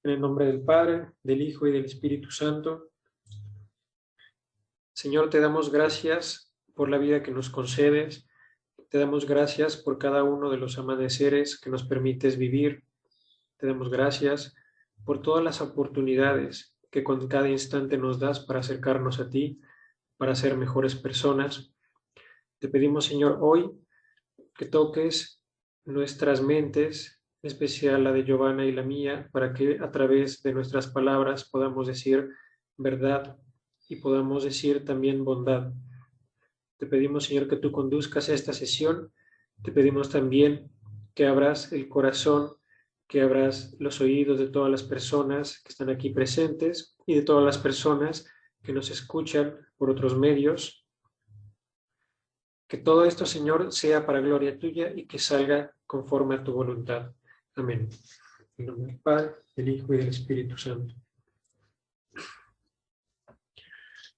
En el nombre del Padre, del Hijo y del Espíritu Santo. Señor, te damos gracias por la vida que nos concedes. Te damos gracias por cada uno de los amaneceres que nos permites vivir. Te damos gracias por todas las oportunidades que con cada instante nos das para acercarnos a ti, para ser mejores personas. Te pedimos, Señor, hoy que toques nuestras mentes, en especial la de Giovanna y la mía, para que a través de nuestras palabras podamos decir verdad y podamos decir también bondad. Te pedimos, Señor, que tú conduzcas esta sesión. Te pedimos también que abras el corazón, que abras los oídos de todas las personas que están aquí presentes y de todas las personas que nos escuchan por otros medios. Que todo esto, Señor, sea para gloria tuya y que salga conforme a tu voluntad. Amén. En nombre del Padre, del Hijo y del Espíritu Santo.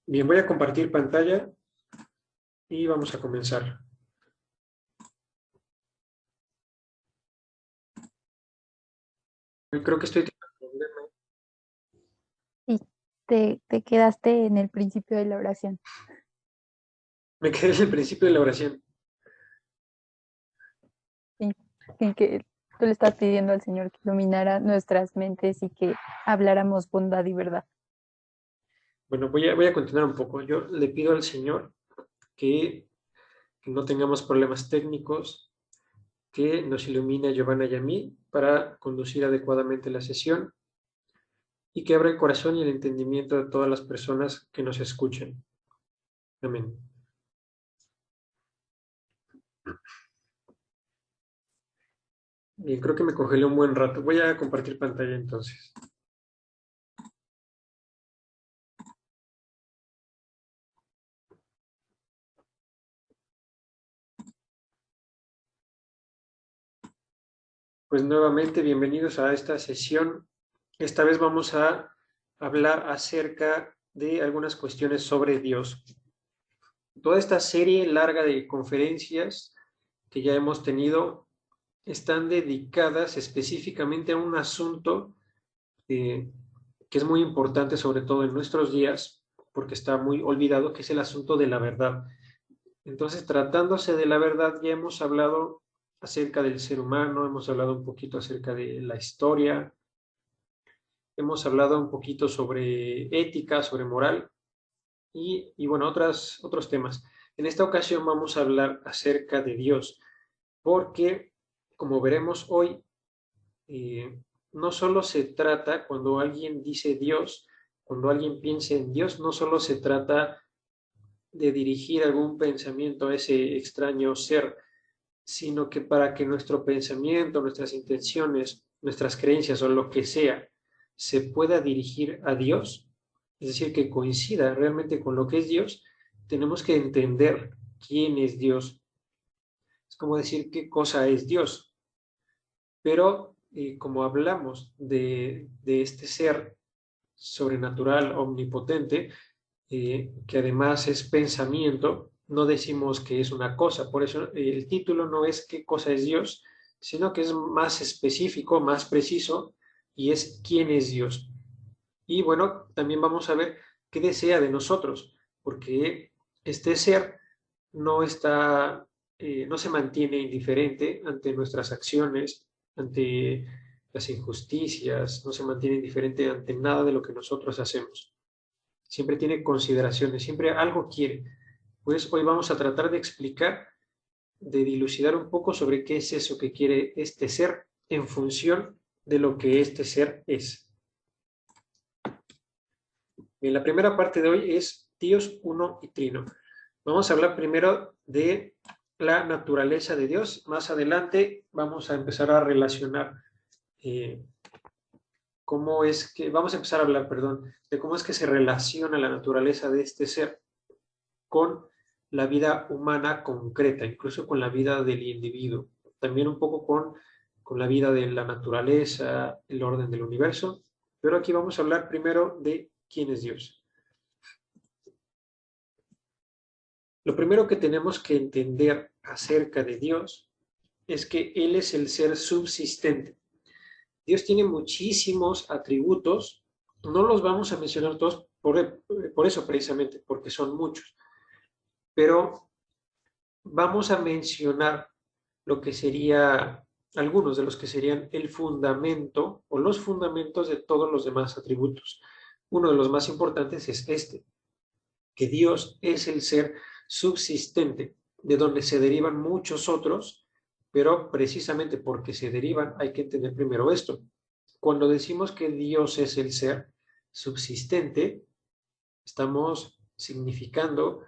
Bien, voy a compartir pantalla y vamos a comenzar. Creo que estoy teniendo un problema. Sí, te quedaste en el principio de la oración. Me quedé en el principio de la oración. Y que tú le estás pidiendo al Señor que iluminara nuestras mentes y que habláramos bondad y verdad. Bueno, voy a continuar un poco. Yo le pido al Señor que no tengamos problemas técnicos, que nos ilumine a Giovanna y a mí para conducir adecuadamente la sesión y que abra el corazón y el entendimiento de todas las personas que nos escuchen. Amén. Bien, creo que me congelé un buen rato. Voy a compartir pantalla entonces. Pues nuevamente, bienvenidos a esta sesión. Esta vez vamos a hablar acerca de algunas cuestiones sobre Dios. Toda esta serie larga de conferencias que ya hemos tenido están dedicadas específicamente a un asunto que es muy importante, sobre todo en nuestros días, porque está muy olvidado, que es el asunto de la verdad. Entonces, tratándose de la verdad, ya hemos hablado acerca del ser humano, hemos hablado un poquito acerca de la historia, hemos hablado un poquito sobre ética, sobre moral y bueno, otros temas. En esta ocasión vamos a hablar acerca de Dios, porque como veremos hoy, no solo se trata, cuando alguien dice Dios, cuando alguien piensa en Dios, no solo se trata de dirigir algún pensamiento a ese extraño ser, sino que para que nuestro pensamiento, nuestras intenciones, nuestras creencias o lo que sea, se pueda dirigir a Dios, es decir, que coincida realmente con lo que es Dios, tenemos que entender quién es Dios. Es como decir qué cosa es Dios. Pero como hablamos de este ser sobrenatural, omnipotente, que además es pensamiento, no decimos que es una cosa. Por eso el título no es qué cosa es Dios, sino que es más específico, más preciso, y es quién es Dios. Y bueno, también vamos a ver qué desea de nosotros, porque este ser no está, no se mantiene indiferente ante nuestras acciones, ante las injusticias, no se mantiene indiferente ante nada de lo que nosotros hacemos. Siempre tiene consideraciones, siempre algo quiere. Pues hoy vamos a tratar de explicar, de dilucidar un poco sobre qué es eso que quiere este ser en función de lo que este ser es. Bien, la primera parte de hoy es Dios uno y trino. Vamos a hablar primero de la naturaleza de Dios. Más adelante vamos a empezar a relacionar cómo es que, vamos a empezar a hablar, perdón, de cómo es que se relaciona la naturaleza de este ser con la vida humana concreta, incluso con la vida del individuo. También un poco con la vida de la naturaleza, el orden del universo. Pero aquí vamos a hablar primero de quién es Dios. Lo primero que tenemos que entender acerca de Dios es que Él es el ser subsistente. Dios tiene muchísimos atributos, no los vamos a mencionar todos por eso precisamente, porque son muchos, pero vamos a mencionar lo que sería, algunos de los que serían el fundamento o los fundamentos de todos los demás atributos. Uno de los más importantes es este, que Dios es el ser subsistente, de donde se derivan muchos otros, pero precisamente porque se derivan hay que entender primero esto. Cuando decimos que Dios es el ser subsistente, estamos significando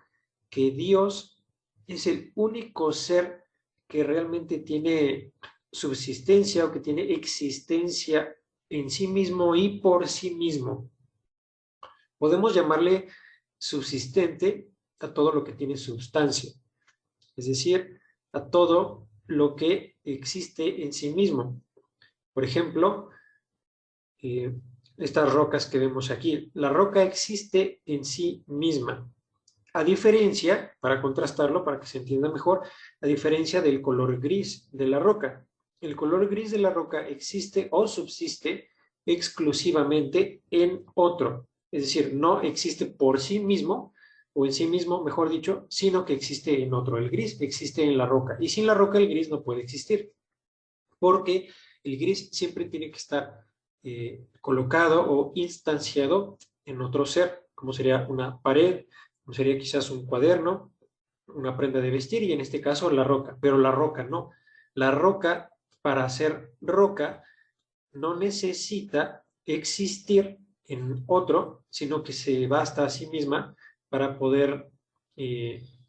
que Dios es el único ser que realmente tiene subsistencia o que tiene existencia en sí mismo y por sí mismo. Podemos llamarle subsistente a todo lo que tiene sustancia, es decir, a todo lo que existe en sí mismo. Por ejemplo, estas rocas que vemos aquí, la roca existe en sí misma. A diferencia, para contrastarlo, para que se entienda mejor, a diferencia del color gris de la roca. El color gris de la roca existe o subsiste exclusivamente en otro. Es decir, no existe por sí mismo, o en sí mismo, mejor dicho, sino que existe en otro. El gris existe en la roca. Y sin la roca el gris no puede existir, porque el gris siempre tiene que estar colocado o instanciado en otro ser, como sería una pared, como sería quizás un cuaderno, una prenda de vestir y en este caso la roca, pero la roca no. La roca, para ser roca, no necesita existir en otro, sino que se basta a sí misma para poder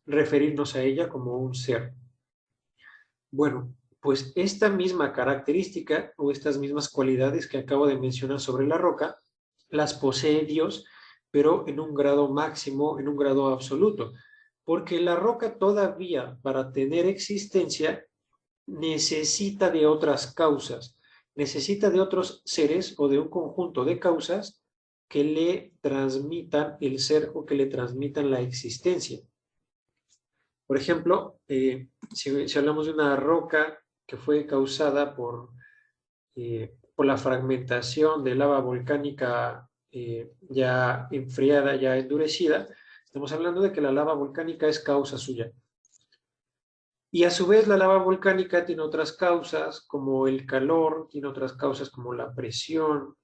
referirnos a ella como un ser. Bueno, pues esta misma característica o estas mismas cualidades que acabo de mencionar sobre la roca, las posee Dios, pero en un grado máximo, en un grado absoluto, porque la roca todavía para tener existencia necesita de otras causas, necesita de otros seres o de un conjunto de causas que le transmitan el ser o que le transmitan la existencia. Por ejemplo, si hablamos de una roca que fue causada por la fragmentación de lava volcánica ya enfriada, ya endurecida, estamos hablando de que la lava volcánica es causa suya. Y a su vez la lava volcánica tiene otras causas, como el calor, tiene otras causas como la presión,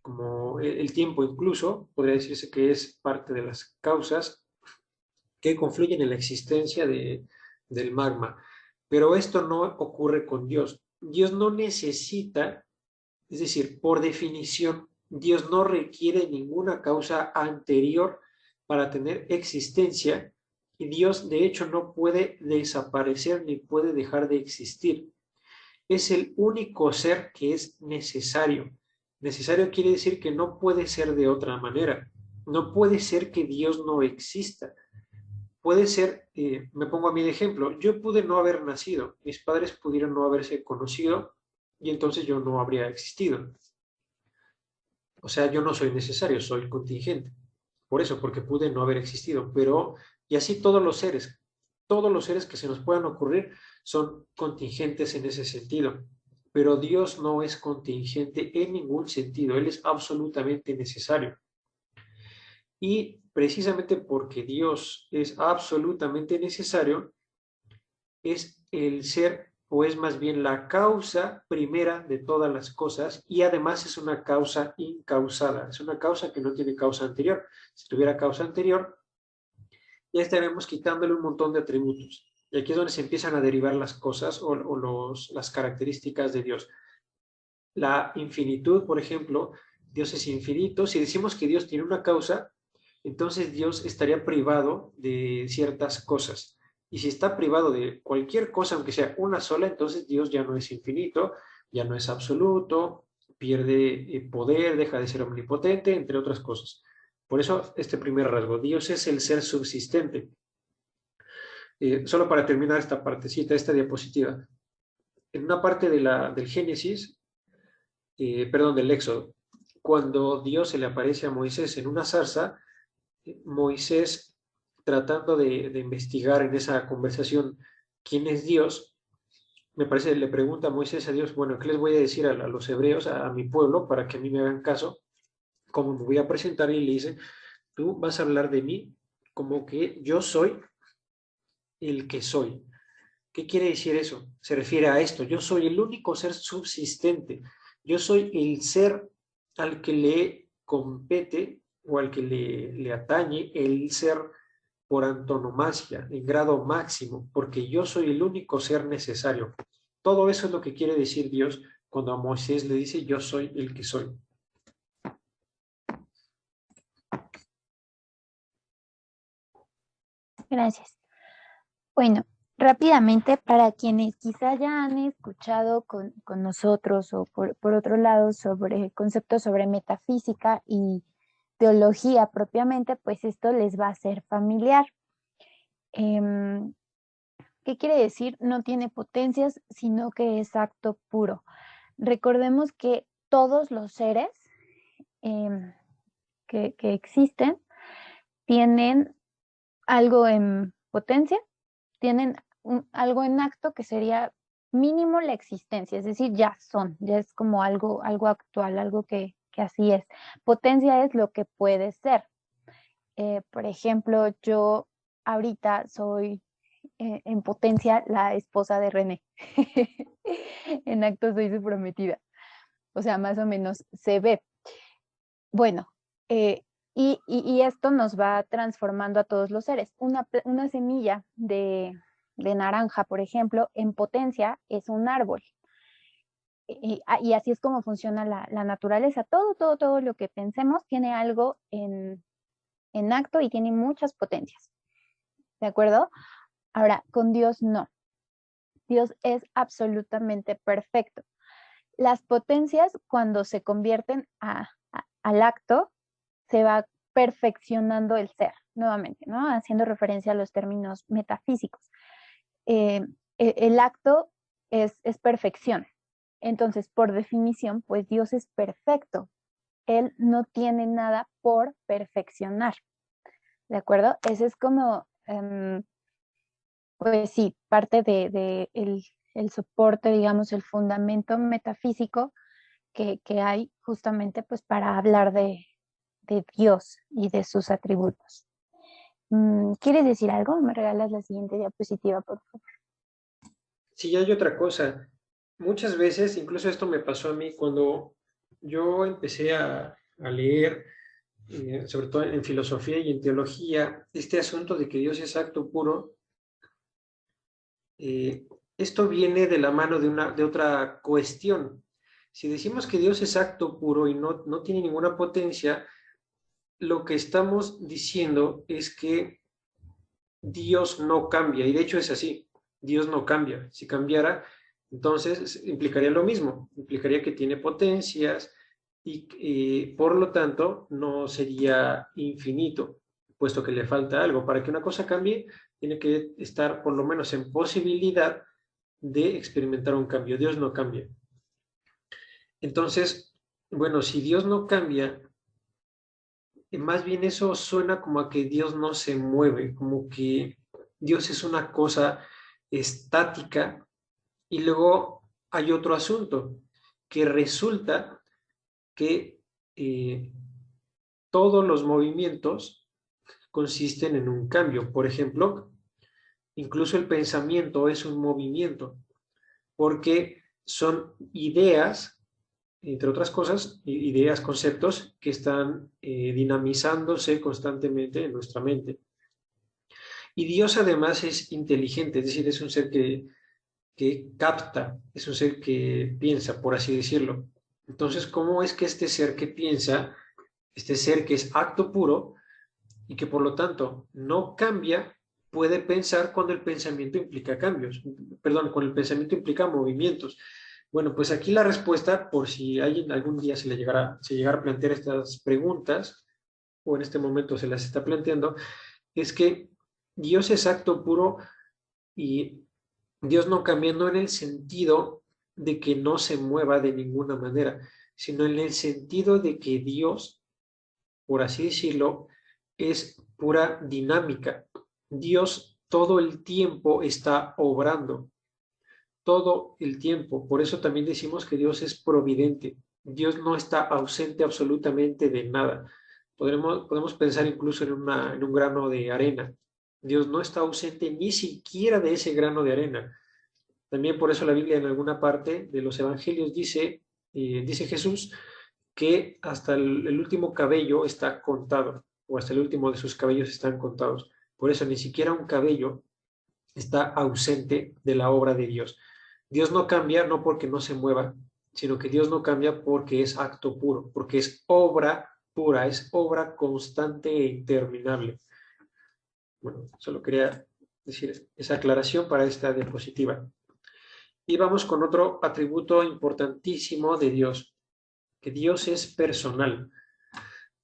como el tiempo incluso, podría decirse que es parte de las causas que confluyen en la existencia del magma. Pero esto no ocurre con Dios. Dios no necesita, es decir, por definición, Dios no requiere ninguna causa anterior para tener existencia y Dios de hecho no puede desaparecer ni puede dejar de existir. Es el único ser que es necesario. Necesario quiere decir que no puede ser de otra manera. No puede ser que Dios no exista. Puede ser, me pongo a mí de ejemplo, yo pude no haber nacido, mis padres pudieron no haberse conocido y entonces yo no habría existido. O sea, yo no soy necesario, soy contingente. Por eso, porque pude no haber existido. Pero, y así todos los seres que se nos puedan ocurrir son contingentes en ese sentido. Pero Dios no es contingente en ningún sentido, Él es absolutamente necesario. Y precisamente porque Dios es absolutamente necesario, es el ser o es más bien la causa primera de todas las cosas y además es una causa incausada, es una causa que no tiene causa anterior. Si tuviera causa anterior, ya estaremos quitándole un montón de atributos. Y aquí es donde se empiezan a derivar las cosas o las características de Dios. La infinitud, por ejemplo, Dios es infinito. Si decimos que Dios tiene una causa, entonces Dios estaría privado de ciertas cosas. Y si está privado de cualquier cosa, aunque sea una sola, entonces Dios ya no es infinito, ya no es absoluto, pierde poder, deja de ser omnipotente, entre otras cosas. Por eso este primer rasgo, Dios es el ser subsistente. Solo para terminar esta partecita, esta diapositiva. En una parte del Génesis, perdón, del Éxodo, cuando Dios se le aparece a Moisés en una zarza, Moisés, tratando de investigar en esa conversación quién es Dios, me parece, le pregunta Moisés a Dios, bueno, ¿qué les voy a decir a los hebreos, a mi pueblo, para que a mí me hagan caso? ¿Cómo me voy a presentar? Y le dice, tú vas a hablar de mí como que yo soy el que soy. ¿Qué quiere decir eso? Se refiere a esto. Yo soy el único ser subsistente. Yo soy el ser al que le compete o al que le atañe el ser por antonomasia, en grado máximo, porque yo soy el único ser necesario. Todo eso es lo que quiere decir Dios cuando a Moisés le dice, yo soy el que soy. Gracias. Bueno, rápidamente, para quienes quizá ya han escuchado con nosotros o por otro lado sobre conceptos sobre metafísica y teología propiamente, pues esto les va a ser familiar. Em, ¿Qué quiere decir? No tiene potencias, sino que es acto puro. Recordemos que todos los seres em, que existen tienen algo en potencia, tienen algo en acto que sería mínimo la existencia, es decir, ya son, ya es como algo actual, algo que así es. Potencia es lo que puede ser. Por ejemplo, yo ahorita soy en potencia la esposa de René. En acto soy su prometida. O sea, más o menos se ve. Bueno, y esto nos va transformando a todos los seres. Una semilla de naranja, por ejemplo, en potencia es un árbol. Y así es como funciona la naturaleza. Todo lo que pensemos tiene algo en acto y tiene muchas potencias. ¿De acuerdo? Ahora, con Dios no. Dios es absolutamente perfecto. Las potencias, cuando se convierten al acto, se va perfeccionando el ser, nuevamente, ¿no? Haciendo referencia a los términos metafísicos. El acto es perfección. Entonces, por definición, pues Dios es perfecto. Él no tiene nada por perfeccionar, ¿de acuerdo? Ese es como, pues sí, parte de el soporte, digamos, el fundamento metafísico que hay justamente pues para hablar de Dios y de sus atributos. ¿Quieres decir algo? ¿Me regalas la siguiente diapositiva, por favor? Sí, hay otra cosa. Muchas veces, incluso esto me pasó a mí cuando yo empecé a leer, sobre todo en filosofía y en teología, este asunto de que Dios es acto puro. eh, Esto viene de la mano de otra cuestión. Si decimos que Dios es acto puro y no tiene ninguna potencia, lo que estamos diciendo es que Dios no cambia, y de hecho es así, Dios no cambia. Si cambiara, entonces implicaría lo mismo, implicaría que tiene potencias y por lo tanto no sería infinito, puesto que le falta algo. Para que una cosa cambie, tiene que estar por lo menos en posibilidad de experimentar un cambio. Dios no cambia. Entonces, bueno, si Dios no cambia, más bien eso suena como a que Dios no se mueve, como que Dios es una cosa estática. Y luego hay otro asunto, que resulta que todos los movimientos consisten en un cambio. Por ejemplo, incluso el pensamiento es un movimiento, porque son ideas, entre otras cosas, ideas, conceptos que están dinamizándose constantemente en nuestra mente. Y Dios además es inteligente, es decir, es un ser que capta, es un ser que piensa, por así decirlo. Entonces, ¿cómo es que este ser que piensa, este ser que es acto puro y que por lo tanto no cambia, puede pensar cuando el pensamiento implica cambios? Perdón, cuando el pensamiento implica movimientos. Bueno, pues aquí la respuesta, por si alguien algún día se llegara a plantear estas preguntas, o en este momento se las está planteando, es que Dios es acto puro y Dios no cambia no en el sentido de que no se mueva de ninguna manera, sino en el sentido de que Dios, por así decirlo, es pura dinámica. Dios todo el tiempo está obrando. todo el tiempo. Por eso también decimos que Dios es providente. Dios no está ausente absolutamente de nada. Podemos pensar incluso en un grano de arena. Dios no está ausente ni siquiera de ese grano de arena. También por eso la Biblia en alguna parte de los evangelios dice Jesús que hasta el último cabello está contado, o hasta el último de sus cabellos están contados. Por eso ni siquiera un cabello está ausente de la obra de Dios. Dios no cambia no porque no se mueva, sino que Dios no cambia porque es acto puro, porque es obra pura, es obra constante e interminable. Bueno, solo quería decir esa aclaración para esta diapositiva. Y vamos con otro atributo importantísimo de Dios, que Dios es personal.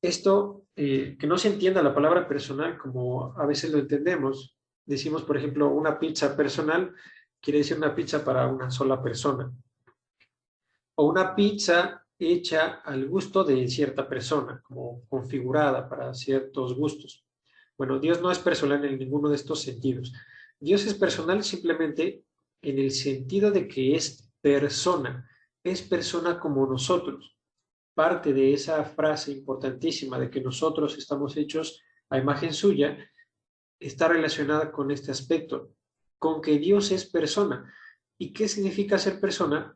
Esto, que no se entienda la palabra personal como a veces lo entendemos. Decimos, por ejemplo, una pizza personal quiere decir una pizza para una sola persona. O una pizza hecha al gusto de cierta persona, como configurada para ciertos gustos. Bueno, Dios no es personal en ninguno de estos sentidos. Dios es personal simplemente en el sentido de que es persona como nosotros. Parte de esa frase importantísima de que nosotros estamos hechos a imagen suya está relacionada con este aspecto, con que Dios es persona. ¿Y qué significa ser persona?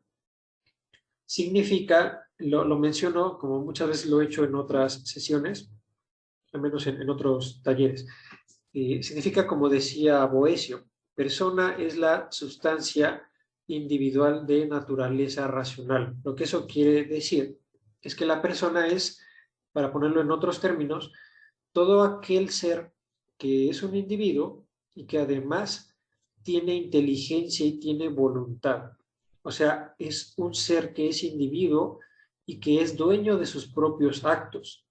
Significa, lo menciono como muchas veces lo he hecho en otras sesiones, al menos en otros talleres, significa, como decía Boecio, persona es la sustancia individual de naturaleza racional. Lo que eso quiere decir es que la persona es, para ponerlo en otros términos, todo aquel ser que es un individuo y que además tiene inteligencia y tiene voluntad. O sea, es un ser que es individuo y que es dueño de sus propios actos.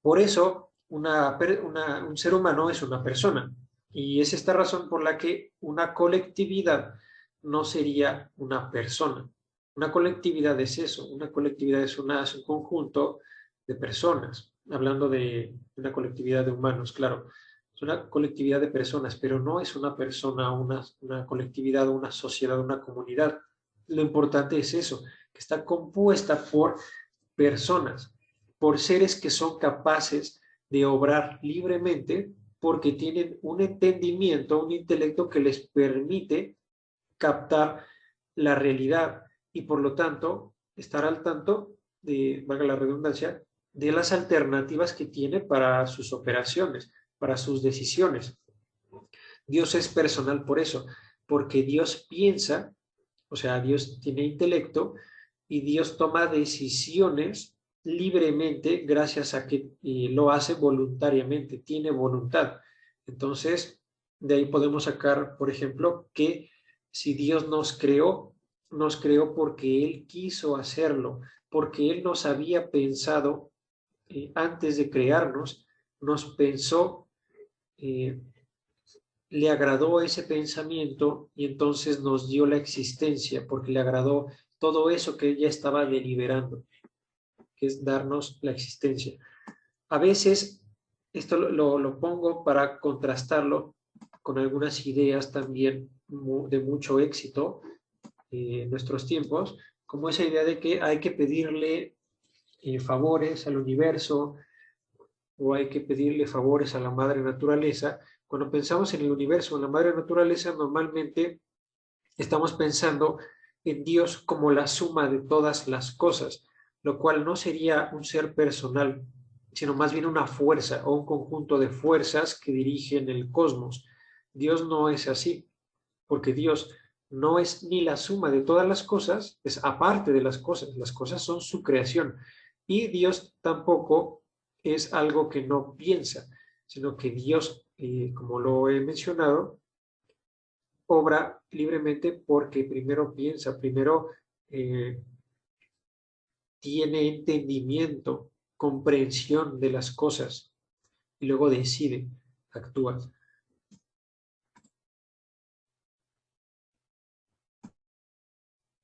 Por eso, un ser humano es una persona. Y es esta razón por la que una colectividad no sería una persona. Una colectividad es eso. Una colectividad es un conjunto de personas. Hablando de una colectividad de humanos, claro. Es una colectividad de personas, pero no es una persona, una colectividad, una sociedad, una comunidad. Lo importante es eso, que está compuesta por personas, por seres que son capaces de obrar libremente porque tienen un entendimiento, un intelecto que les permite captar la realidad y por lo tanto estar al tanto de, valga la redundancia, de las alternativas que tiene para sus operaciones, para sus decisiones. Dios es personal por eso, porque Dios piensa, o sea, Dios tiene intelecto y Dios toma decisiones libremente gracias a que lo hace voluntariamente, tiene voluntad. Entonces, de ahí podemos sacar, por ejemplo, que si Dios nos creó porque Él quiso hacerlo, porque Él nos había pensado antes de crearnos, nos pensó, eh, le agradó ese pensamiento y entonces nos dio la existencia, porque le agradó todo eso que ella estaba deliberando, que es darnos la existencia. A veces, esto lo pongo para contrastarlo con algunas ideas también de mucho éxito en nuestros tiempos, como esa idea de que hay que pedirle favores al universo o hay que pedirle favores a la madre naturaleza. Cuando pensamos en el universo, en la madre naturaleza, normalmente estamos pensando en Dios como la suma de todas las cosas, lo cual no sería un ser personal, sino más bien una fuerza o un conjunto de fuerzas que dirigen el cosmos. Dios no es así, porque Dios no es ni la suma de todas las cosas, es aparte de las cosas son su creación. Y Dios tampoco es algo que no piensa, sino que Dios, como lo he mencionado, obra libremente porque primero piensa, primero eh, tiene entendimiento, comprensión de las cosas y luego decide, actúa.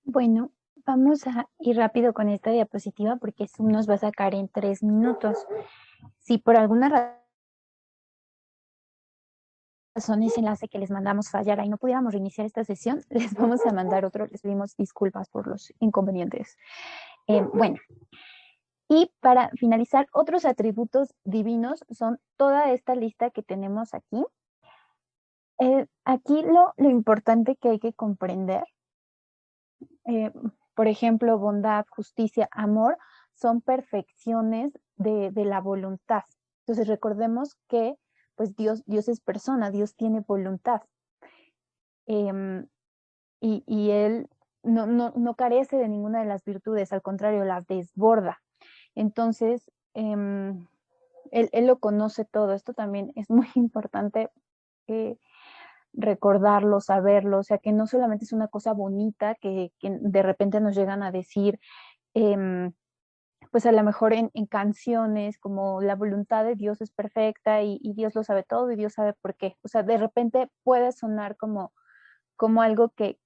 Bueno, vamos a ir rápido con esta diapositiva porque Zoom nos va a sacar en 3 minutos. Si por alguna razón razón ese enlace que les mandamos fallara y no pudiéramos reiniciar esta sesión, les vamos a mandar otro. Les pedimos disculpas por los inconvenientes. Bueno, y para finalizar, otros atributos divinos son toda esta lista que tenemos aquí. Aquí lo importante que hay que comprender, por ejemplo, bondad, justicia, amor, son perfecciones de la voluntad. Entonces recordemos que pues Dios es persona, Dios tiene voluntad. Y Él no carece de ninguna de las virtudes, al contrario, las desborda. Entonces, él lo conoce todo. Esto también es muy importante recordarlo, saberlo, o sea, que no solamente es una cosa bonita que de repente nos llegan a decir, pues a lo mejor en canciones, como la voluntad de Dios es perfecta y Dios lo sabe todo y Dios sabe por qué. O sea, de repente puede sonar como algo que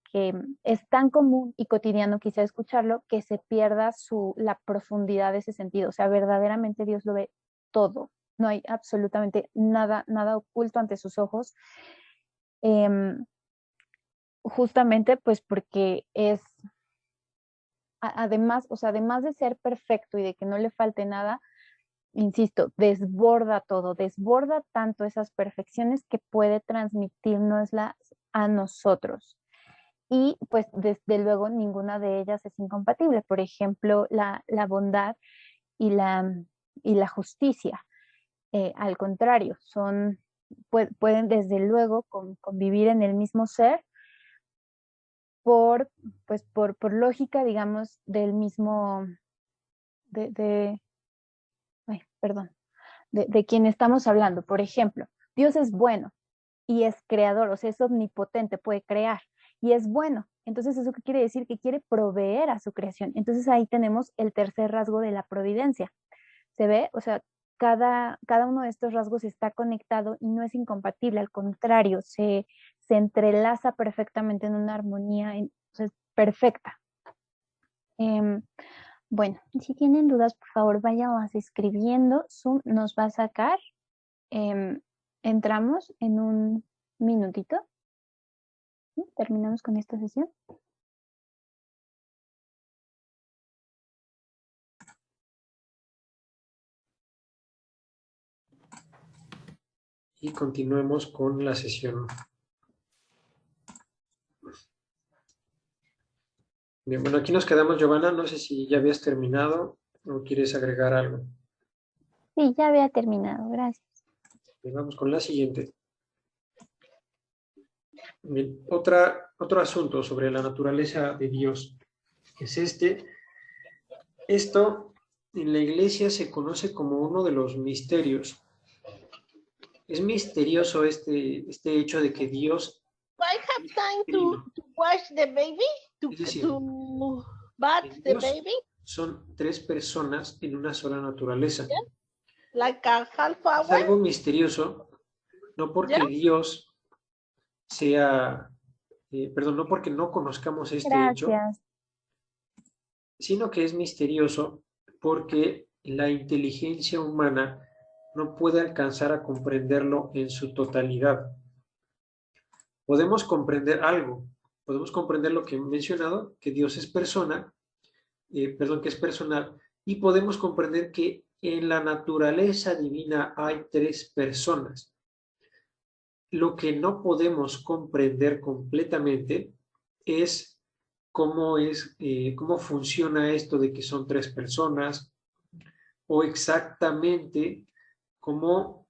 es tan común y cotidiano quizá escucharlo, que se pierda la profundidad de ese sentido. O sea, verdaderamente Dios lo ve todo. No hay absolutamente nada oculto ante sus ojos. Justamente pues porque es, además, o sea, además de ser perfecto y de que no le falte nada, insisto, desborda todo, desborda tanto esas perfecciones que puede transmitirnoslas a nosotros. Y pues desde luego ninguna de ellas es incompatible. Por ejemplo, la bondad y la justicia. Al contrario, pueden desde luego convivir en el mismo ser por lógica, digamos, del mismo, ay, perdón, de quien estamos hablando. Por ejemplo, Dios es bueno y es creador, o sea, es omnipotente, puede crear y es bueno. Entonces, ¿eso qué quiere decir? Que quiere proveer a su creación. Entonces, ahí tenemos el tercer rasgo de la providencia. ¿Se ve? O sea, cada uno de estos rasgos está conectado y no es incompatible, al contrario, se entrelaza perfectamente en una armonía, o sea, perfecta. Bueno, si tienen dudas, por favor, váyanlas escribiendo. Zoom nos va a sacar. Entramos en un minutito. Terminamos con esta sesión. Y continuemos con la sesión. Bien, bueno, aquí nos quedamos, Giovanna. No sé si ya habías terminado o quieres agregar algo. Sí, ya había terminado, gracias. Bien, vamos con la siguiente. Bien, otro asunto sobre la naturaleza de Dios es este. Esto en la iglesia se conoce como uno de los misterios. Es misterioso este hecho de que Dios I have es time trino. to watch the baby, Es decir, to bat the Dios baby, son tres personas en una sola naturaleza. like a half Es algo hour. misterioso, no porque Yeah. Dios sea, perdón, no porque no conozcamos este hecho, Gracias. sino que es misterioso porque la inteligencia humana no puede alcanzar a comprenderlo en su totalidad. Podemos comprender algo, podemos comprender lo que he mencionado, que Dios es persona, que es personal, y podemos comprender que en la naturaleza divina hay tres personas. Lo que no podemos comprender completamente es cómo funciona esto de que son tres personas o exactamente cómo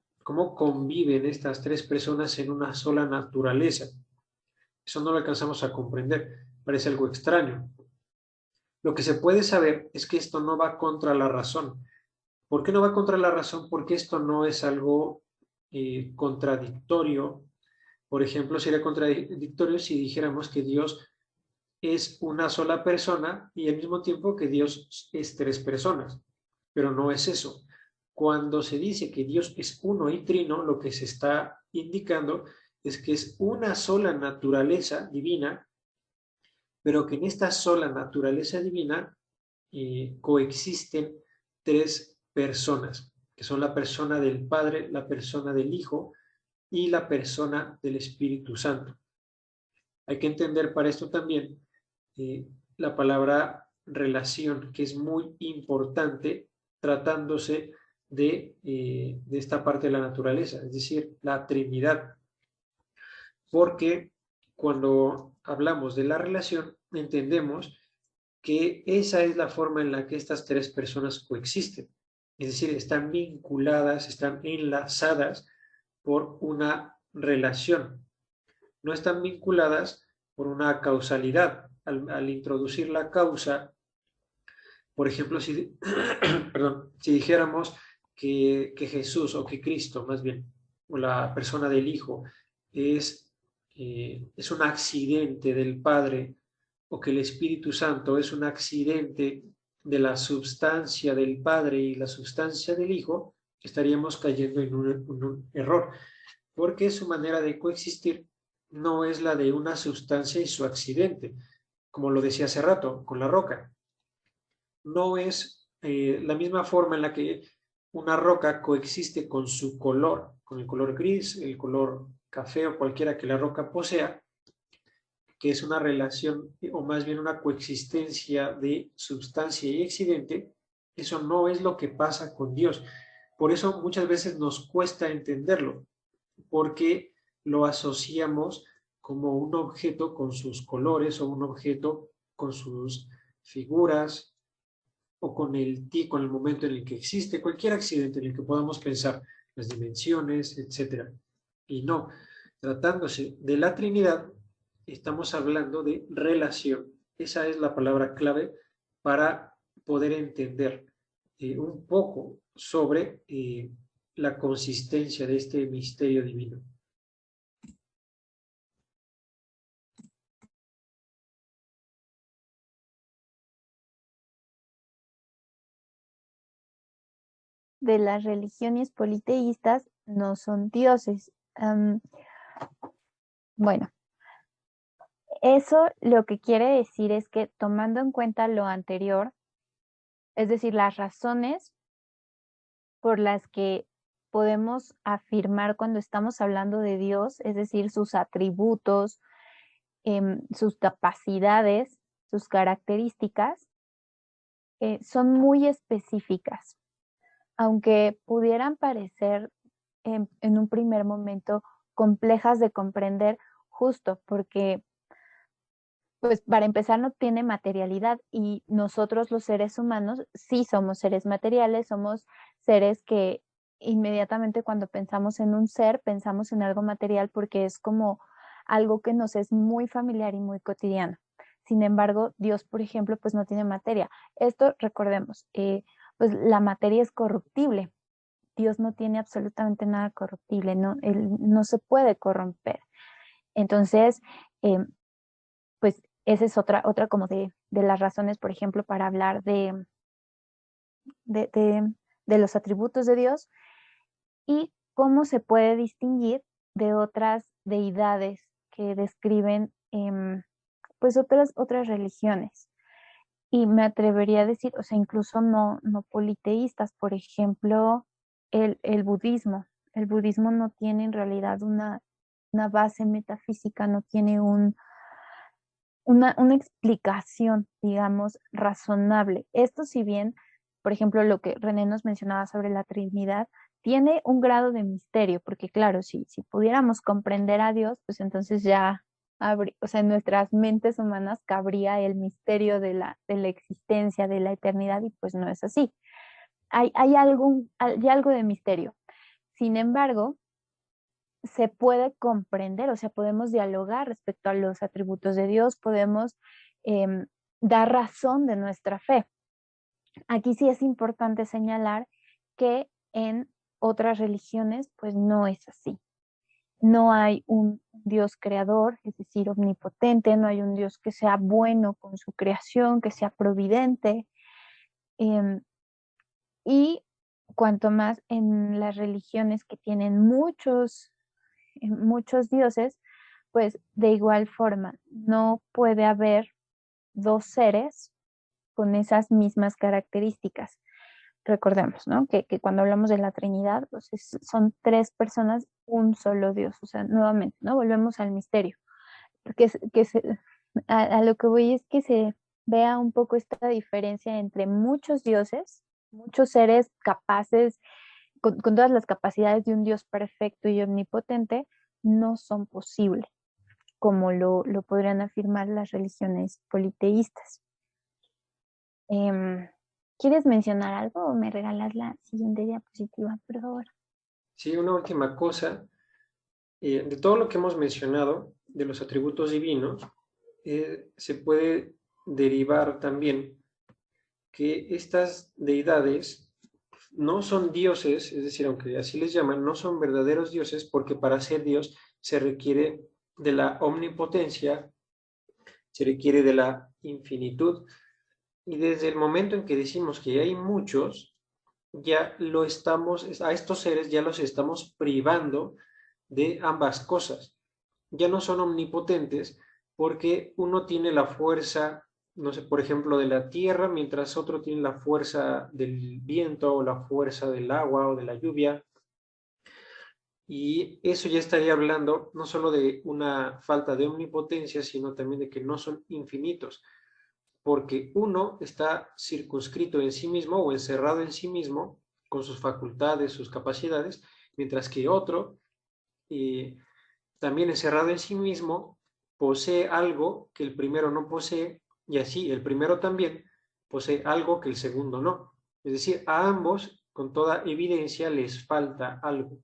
conviven estas tres personas en una sola naturaleza. Eso no lo alcanzamos a comprender, parece algo extraño. Lo que se puede saber es que esto no va contra la razón. ¿Por qué no va contra la razón? Porque esto no es algo contradictorio. Por ejemplo, sería contradictorio si dijéramos que Dios es una sola persona y al mismo tiempo que Dios es tres personas. Pero no es eso. Cuando se dice que Dios es uno y trino, lo que se está indicando es que es una sola naturaleza divina, pero que en esta sola naturaleza divina coexisten tres personas, que son la persona del Padre, la persona del Hijo y la persona del Espíritu Santo. Hay que entender para esto también la palabra relación, que es muy importante tratándose de esta parte de la naturaleza, es decir, la Trinidad. Porque cuando hablamos de la relación, entendemos que esa es la forma en la que estas tres personas coexisten. Es decir, están vinculadas, están enlazadas por una relación. No están vinculadas por una causalidad. Al introducir la causa, por ejemplo, si, perdón, si dijéramos que Jesús, o que Cristo más bien, o la persona del Hijo, es un accidente del Padre, o que el Espíritu Santo es un accidente de la substancia del Padre y la substancia del Hijo, estaríamos cayendo en un error, porque su manera de coexistir no es la de una sustancia y su accidente, como lo decía hace rato, con la roca. No es la misma forma en la que una roca coexiste con su color, con el color gris, el color café o cualquiera que la roca posea, que es una relación o más bien una coexistencia de sustancia y accidente. Eso no es lo que pasa con Dios. Por eso muchas veces nos cuesta entenderlo, porque lo asociamos como un objeto con sus colores o un objeto con sus figuras o con el momento en el que existe, cualquier accidente en el que podamos pensar, las dimensiones, etc. Y no, tratándose de la Trinidad, estamos hablando de relación. Esa es la palabra clave para poder entender un poco sobre la consistencia de este misterio divino. De las religiones politeístas no son dioses. Bueno, eso lo que quiere decir es que tomando en cuenta lo anterior, es decir, las razones por las que podemos afirmar cuando estamos hablando de Dios, es decir, sus atributos, sus capacidades, sus características, son muy específicas. Aunque pudieran parecer en un primer momento complejas de comprender, justo porque, pues para empezar, no tiene materialidad y nosotros los seres humanos sí somos seres materiales, somos seres que inmediatamente cuando pensamos en un ser, pensamos en algo material porque es como algo que nos es muy familiar y muy cotidiano. Sin embargo, Dios, por ejemplo, pues no tiene materia. Esto, recordemos, pues la materia es corruptible. Dios no tiene absolutamente nada corruptible, no, él no se puede corromper. Entonces, pues esa es otra como de las razones, por ejemplo, para hablar de los atributos de Dios y cómo se puede distinguir de otras deidades que describen pues otras religiones. Y me atrevería a decir, o sea, incluso no politeístas, por ejemplo, el budismo. El budismo no tiene en realidad una base metafísica, no tiene una explicación, digamos, razonable. Esto si bien, por ejemplo, lo que René nos mencionaba sobre la Trinidad, tiene un grado de misterio, porque claro, si pudiéramos comprender a Dios, pues entonces ya o sea, en nuestras mentes humanas cabría el misterio de la existencia, de la eternidad, y pues no es así. Hay algo de misterio. Sin embargo, se puede comprender, o sea, podemos dialogar respecto a los atributos de Dios, podemos dar razón de nuestra fe. Aquí sí es importante señalar que en otras religiones, pues no es así. No hay un Dios creador, es decir, omnipotente, no hay un Dios que sea bueno con su creación, que sea providente. Y cuanto más en las religiones que tienen muchos dioses, pues de igual forma no puede haber dos seres con esas mismas características. Recordemos, ¿no? Que cuando hablamos de la Trinidad, pues son tres personas un solo Dios. O sea, nuevamente, ¿no? Volvemos al misterio. Porque a lo que voy es que se vea un poco esta diferencia entre muchos dioses, muchos seres capaces, con todas las capacidades de un Dios perfecto y omnipotente, no son posibles, como lo podrían afirmar las religiones politeístas. ¿Quieres mencionar algo o me regalas la siguiente diapositiva, por favor? Sí, una última cosa. De todo lo que hemos mencionado, de los atributos divinos, se puede derivar también que estas deidades no son dioses, es decir, aunque así les llaman, no son verdaderos dioses, porque para ser Dios se requiere de la omnipotencia, se requiere de la infinitud, y desde el momento en que decimos que hay muchos, ya lo estamos, a estos seres ya los estamos privando de ambas cosas. Ya no son omnipotentes porque uno tiene la fuerza, no sé, por ejemplo, de la tierra, mientras otro tiene la fuerza del viento o la fuerza del agua o de la lluvia. Y eso ya estaría hablando no solo de una falta de omnipotencia, sino también de que no son infinitos, porque uno está circunscrito en sí mismo o encerrado en sí mismo con sus facultades, sus capacidades, mientras que otro, también encerrado en sí mismo, posee algo que el primero no posee, y así el primero también posee algo que el segundo no. Es decir, a ambos, con toda evidencia, les falta algo,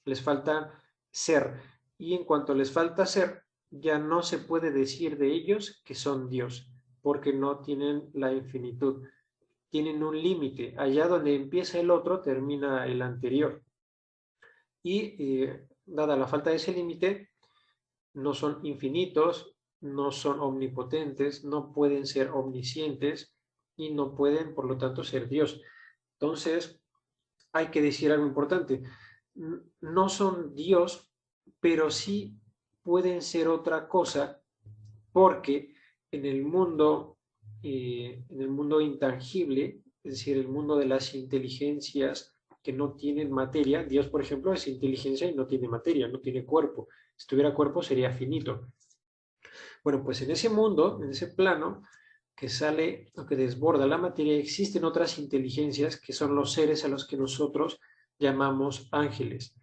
les falta ser. Y en cuanto les falta ser, ya no se puede decir de ellos que son Dios, porque no tienen la infinitud. Tienen un límite. Allá donde empieza el otro, termina el anterior. Y dada la falta de ese límite, no son infinitos, no son omnipotentes, no pueden ser omniscientes y no pueden, por lo tanto, ser Dios. Entonces, hay que decir algo importante. No son Dios, pero sí pueden ser otra cosa, porque en el mundo intangible, es decir, el mundo de las inteligencias que no tienen materia, Dios, por ejemplo, es inteligencia y no tiene materia, no tiene cuerpo. Si tuviera cuerpo sería finito. Bueno, pues en ese mundo, en ese plano que sale o que desborda la materia, existen otras inteligencias que son los seres a los que nosotros llamamos ángeles.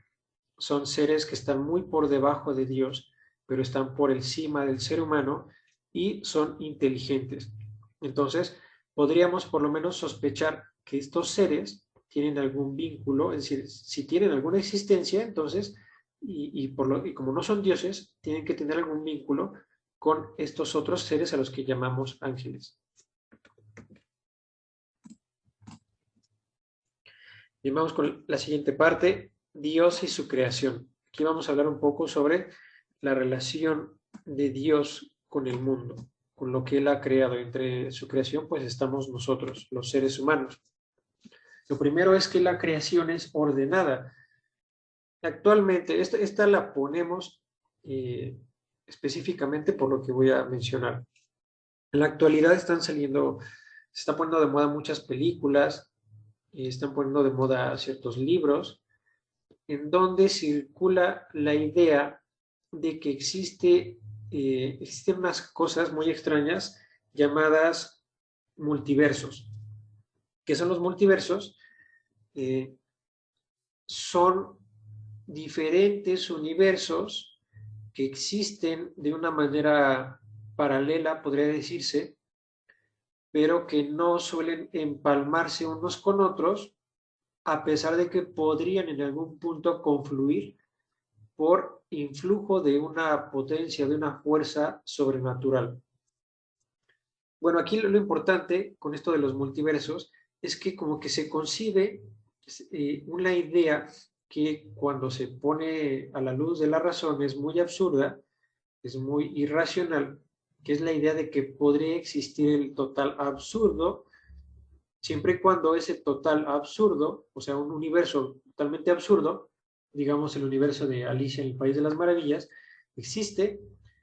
Son seres que están muy por debajo de Dios, pero están por encima del ser humano y son inteligentes. Entonces, podríamos por lo menos sospechar que estos seres tienen algún vínculo, es decir, si tienen alguna existencia, entonces, y como no son dioses, tienen que tener algún vínculo con estos otros seres a los que llamamos ángeles. Y vamos con la siguiente parte, Dios y su creación. Aquí vamos a hablar un poco sobre la relación de Dios con el mundo, con lo que Él ha creado. Entre su creación, pues estamos nosotros, los seres humanos. Lo primero es que la creación es ordenada. Actualmente, esta la ponemos específicamente por lo que voy a mencionar. En la actualidad se están poniendo de moda muchas películas, están poniendo de moda ciertos libros, en donde circula la idea de que existen unas cosas muy extrañas llamadas multiversos. ¿Qué son los multiversos? Son diferentes universos que existen de una manera paralela, podría decirse, pero que no suelen empalmarse unos con otros, a pesar de que podrían en algún punto confluir por influjo de una potencia, de una fuerza sobrenatural. Bueno, aquí lo importante con esto de los multiversos es que como que se concibe una idea que cuando se pone a la luz de la razón es muy absurda, es muy irracional, que es la idea de que podría existir el total absurdo, siempre y cuando ese total absurdo, o sea, un universo totalmente absurdo, digamos el universo de Alicia en el País de las Maravillas, existe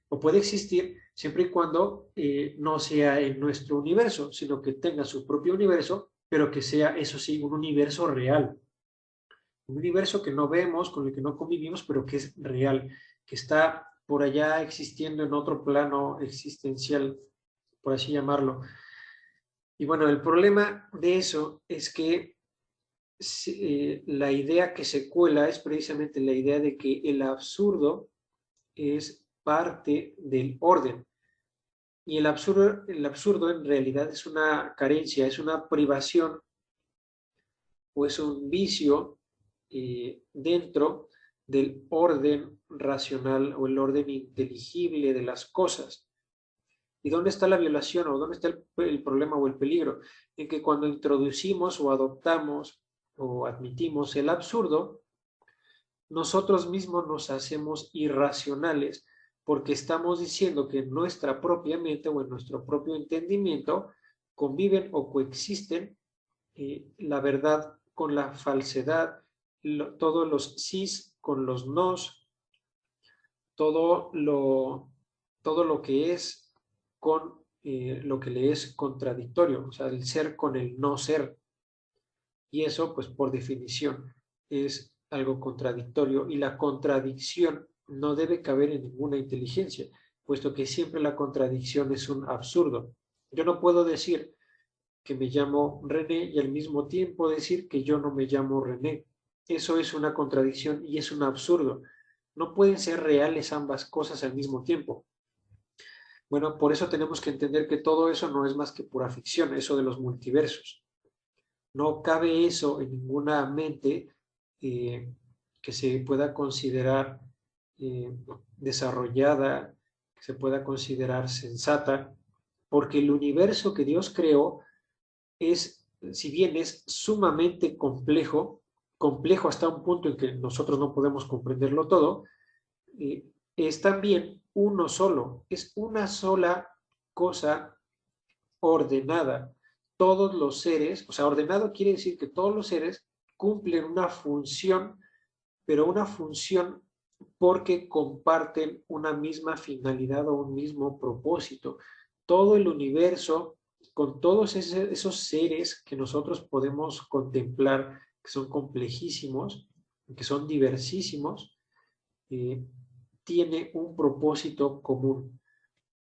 o puede existir siempre y cuando no sea en nuestro universo, sino que tenga su propio universo, pero que sea, eso sí, un universo real. un universo que no vemos, con el que no convivimos, pero que es real, que está por allá existiendo en otro plano existencial, por así llamarlo. Y bueno, el problema de eso es que la idea que se cuela es precisamente la idea de que el absurdo es parte del orden. Y el absurdo en realidad es una carencia, es una privación o es un vicio dentro del orden racional o el orden inteligible de las cosas. ¿Y dónde está la violación o dónde está el problema o el peligro? En que cuando introducimos o adoptamos o admitimos el absurdo, nosotros mismos nos hacemos irracionales porque estamos diciendo que en nuestra propia mente o en nuestro propio entendimiento conviven o coexisten la verdad con la falsedad, todos los sís con los nos, todo todo lo que es con lo que le es contradictorio, o sea, el ser con el no ser. Y eso, pues por definición, es algo contradictorio y la contradicción no debe caber en ninguna inteligencia, puesto que siempre la contradicción es un absurdo. Yo no puedo decir que me llamo René y al mismo tiempo decir que yo no me llamo René. Eso es una contradicción y es un absurdo. No pueden ser reales ambas cosas al mismo tiempo. Bueno, por eso tenemos que entender que todo eso no es más que pura ficción, eso de los multiversos. No cabe eso en ninguna mente que se pueda considerar desarrollada, que se pueda considerar sensata, porque el universo que Dios creó es, si bien es sumamente complejo, complejo hasta un punto en que nosotros no podemos comprenderlo todo, es también uno solo, es una sola cosa ordenada. Todos los seres, o sea, ordenado quiere decir que todos los seres cumplen una función, pero una función porque comparten una misma finalidad o un mismo propósito. Todo el universo, con todos esos seres que nosotros podemos contemplar, que son complejísimos, que son diversísimos, eh, tiene un propósito común.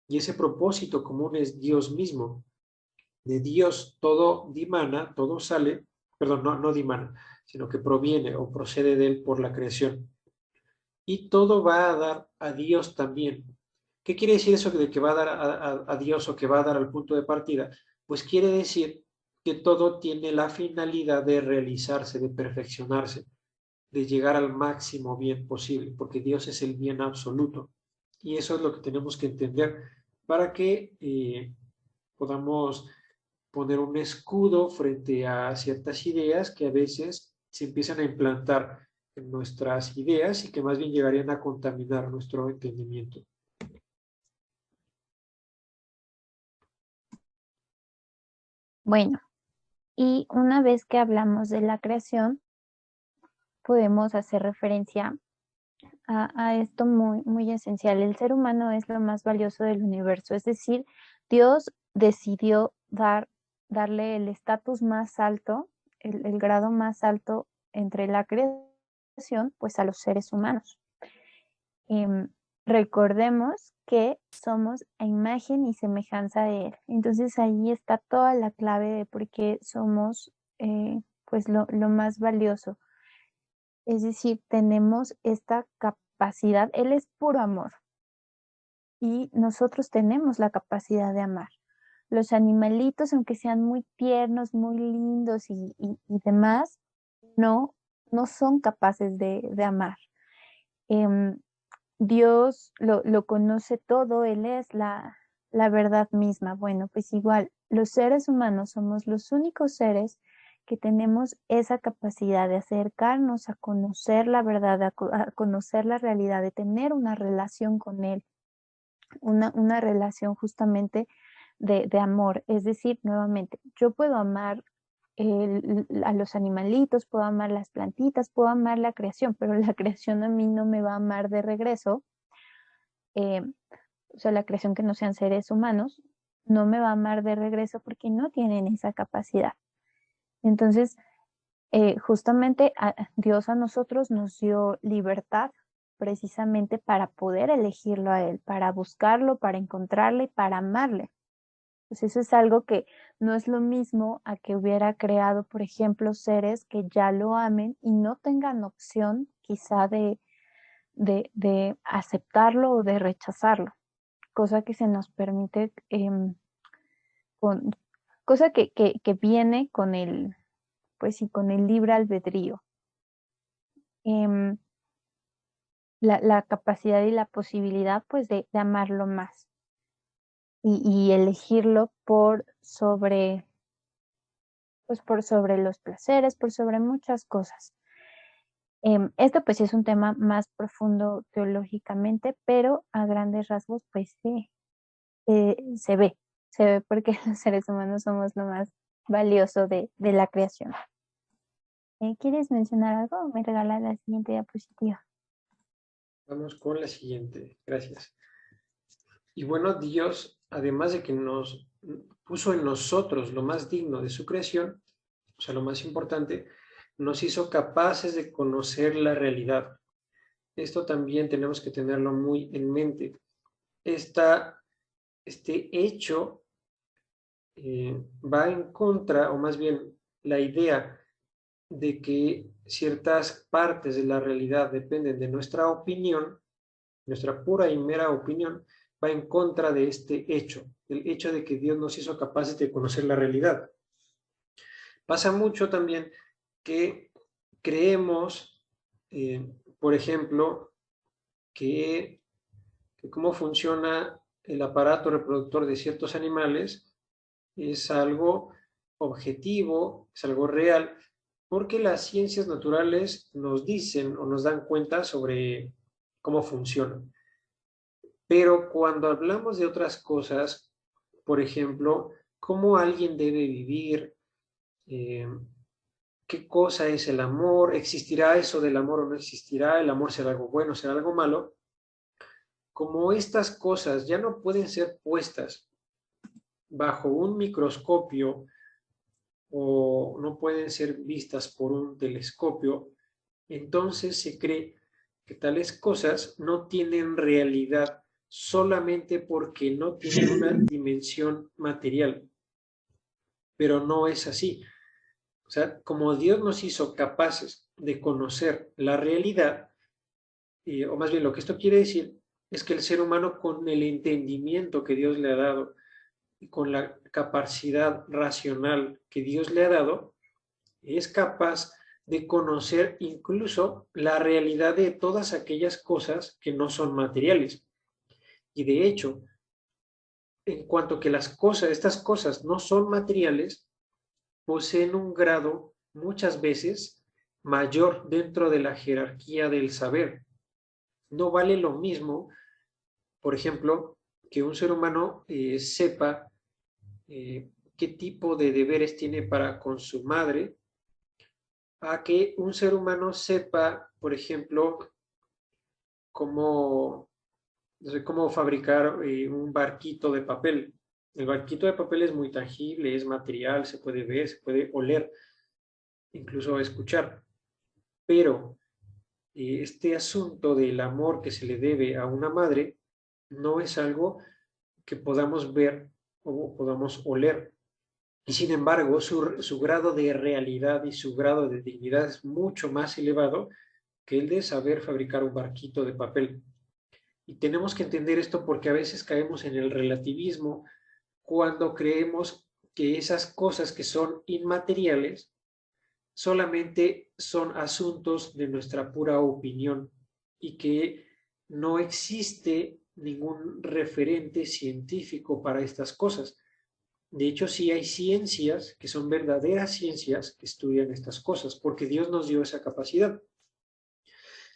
Y ese propósito común es Dios mismo. De Dios todo dimana, todo sale, perdón, no dimana, sino que proviene o procede de Él por la creación. Y todo va a dar a Dios también. ¿Qué quiere decir eso de que va a dar a Dios o que va a dar al punto de partida? Pues quiere decir que todo tiene la finalidad de realizarse, de perfeccionarse, de llegar al máximo bien posible, porque Dios es el bien absoluto. Y eso es lo que tenemos que entender para que podamos poner un escudo frente a ciertas ideas que a veces se empiezan a implantar en nuestras ideas y que más bien llegarían a contaminar nuestro entendimiento. Bueno, y una vez que hablamos de la creación, podemos hacer referencia a esto muy, muy esencial. El ser humano es lo más valioso del universo, es decir, Dios decidió darle el estatus más alto, el grado más alto entre la creación, pues a los seres humanos. Recordemos que somos a imagen y semejanza de Él. Entonces ahí está toda la clave de por qué somos pues lo más valioso. Es decir, tenemos esta capacidad, Él es puro amor y nosotros tenemos la capacidad de amar. Los animalitos, aunque sean muy tiernos, muy lindos y demás, no, no son capaces de amar. Dios lo conoce todo, Él es la verdad misma. Bueno, pues igual, los seres humanos somos los únicos seres que tenemos esa capacidad de acercarnos a conocer la verdad, a conocer la realidad, de tener una relación con Él, una relación justamente de amor. Es decir, nuevamente, yo puedo amar a los animalitos, puedo amar las plantitas, puedo amar la creación, pero la creación a mí no me va a amar de regreso. eh, o sea, la creación que no sean seres humanos, no me va a amar de regreso porque no tienen esa capacidad. Entonces, Justamente Dios a nosotros nos dio libertad precisamente para poder elegirlo a Él, para buscarlo, para encontrarle, para amarle. Pues eso es algo que no es lo mismo a que hubiera creado, por ejemplo, seres que ya lo amen y no tengan opción quizá de aceptarlo o de rechazarlo, cosa que se nos permite, con, cosa que viene con el, pues sí, con el libre albedrío. Em, la capacidad y la posibilidad pues de amarlo más y elegirlo pues por sobre los placeres, por sobre muchas cosas. Esto pues sí es un tema más profundo teológicamente, pero a grandes rasgos pues sí, se ve porque los seres humanos somos lo más valioso de la creación. ¿Quieres mencionar algo o me regalas la siguiente diapositiva? Vamos con la siguiente. Gracias. Y bueno, Dios, además de que nos puso en nosotros lo más digno de su creación, o sea, lo más importante, nos hizo capaces de conocer la realidad. Esto también tenemos que tenerlo muy en mente. Este hecho va en contra, o más bien la idea de que ciertas partes de la realidad dependen de nuestra opinión, nuestra pura y mera opinión, va en contra de este hecho, el hecho de que Dios nos hizo capaces de conocer la realidad. Pasa mucho también que creemos, por ejemplo, que cómo funciona el aparato reproductor de ciertos animales es algo objetivo, es algo real, porque las ciencias naturales nos dicen o nos dan cuenta sobre cómo funciona. Pero cuando hablamos de otras cosas, por ejemplo, cómo alguien debe vivir, eh, qué cosa es el amor, existirá eso del amor o no existirá, el amor será algo bueno, será algo malo, como estas cosas ya no pueden ser puestas bajo un microscopio o no pueden ser vistas por un telescopio, entonces se cree que tales cosas no tienen realidad solamente porque no tienen una dimensión material, pero no es así. O sea, como Dios nos hizo capaces de conocer la realidad, o más bien lo que esto quiere decir es que el ser humano con el entendimiento que Dios le ha dado y con la capacidad racional que Dios le ha dado, es capaz de conocer incluso la realidad de todas aquellas cosas que no son materiales. Y de hecho, en cuanto que estas cosas no son materiales, poseen un grado muchas veces mayor dentro de la jerarquía del saber. No vale lo mismo, por ejemplo, que un ser humano sepa qué tipo de deberes tiene para con su madre, a que un ser humano sepa, por ejemplo, cómo, no sé, cómo fabricar un barquito de papel. El barquito de papel es muy tangible, es material, se puede ver, se puede oler, incluso escuchar. Pero este asunto del amor que se le debe a una madre no es algo que podamos ver o podamos oler. Y sin embargo, su grado de realidad y su grado de dignidad es mucho más elevado que el de saber fabricar un barquito de papel. Y tenemos que entender esto porque a veces caemos en el relativismo cuando creemos que esas cosas que son inmateriales solamente son asuntos de nuestra pura opinión y que no existe ningún referente científico para estas cosas. De hecho, sí hay ciencias que son verdaderas ciencias que estudian estas cosas, porque Dios nos dio esa capacidad.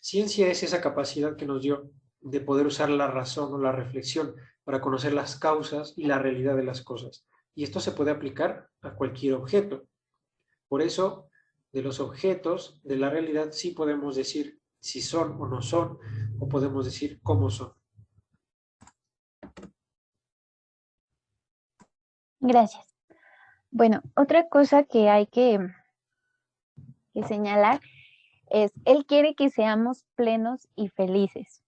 Ciencia es esa capacidad que nos dio de poder usar la razón o la reflexión para conocer las causas y la realidad de las cosas. Y esto se puede aplicar a cualquier objeto. Por eso, de los objetos de la realidad sí podemos decir si son o no son, o podemos decir cómo son. Gracias. Bueno, otra cosa que hay que que señalar es, Él quiere que seamos plenos y felices.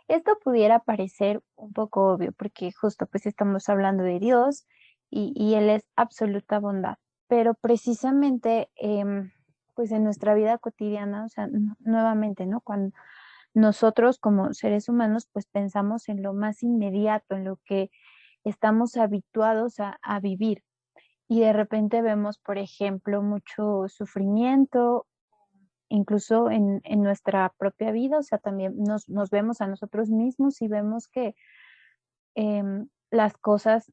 Esto pudiera parecer un poco obvio porque justo pues estamos hablando de Dios y Él es absoluta bondad, pero precisamente pues en nuestra vida cotidiana, o sea, nuevamente, ¿no? Cuando nosotros como seres humanos pues pensamos en lo más inmediato, en lo que estamos habituados a vivir y de repente vemos, por ejemplo, mucho sufrimiento incluso en nuestra propia vida, o sea, también nos vemos a nosotros mismos y vemos que las cosas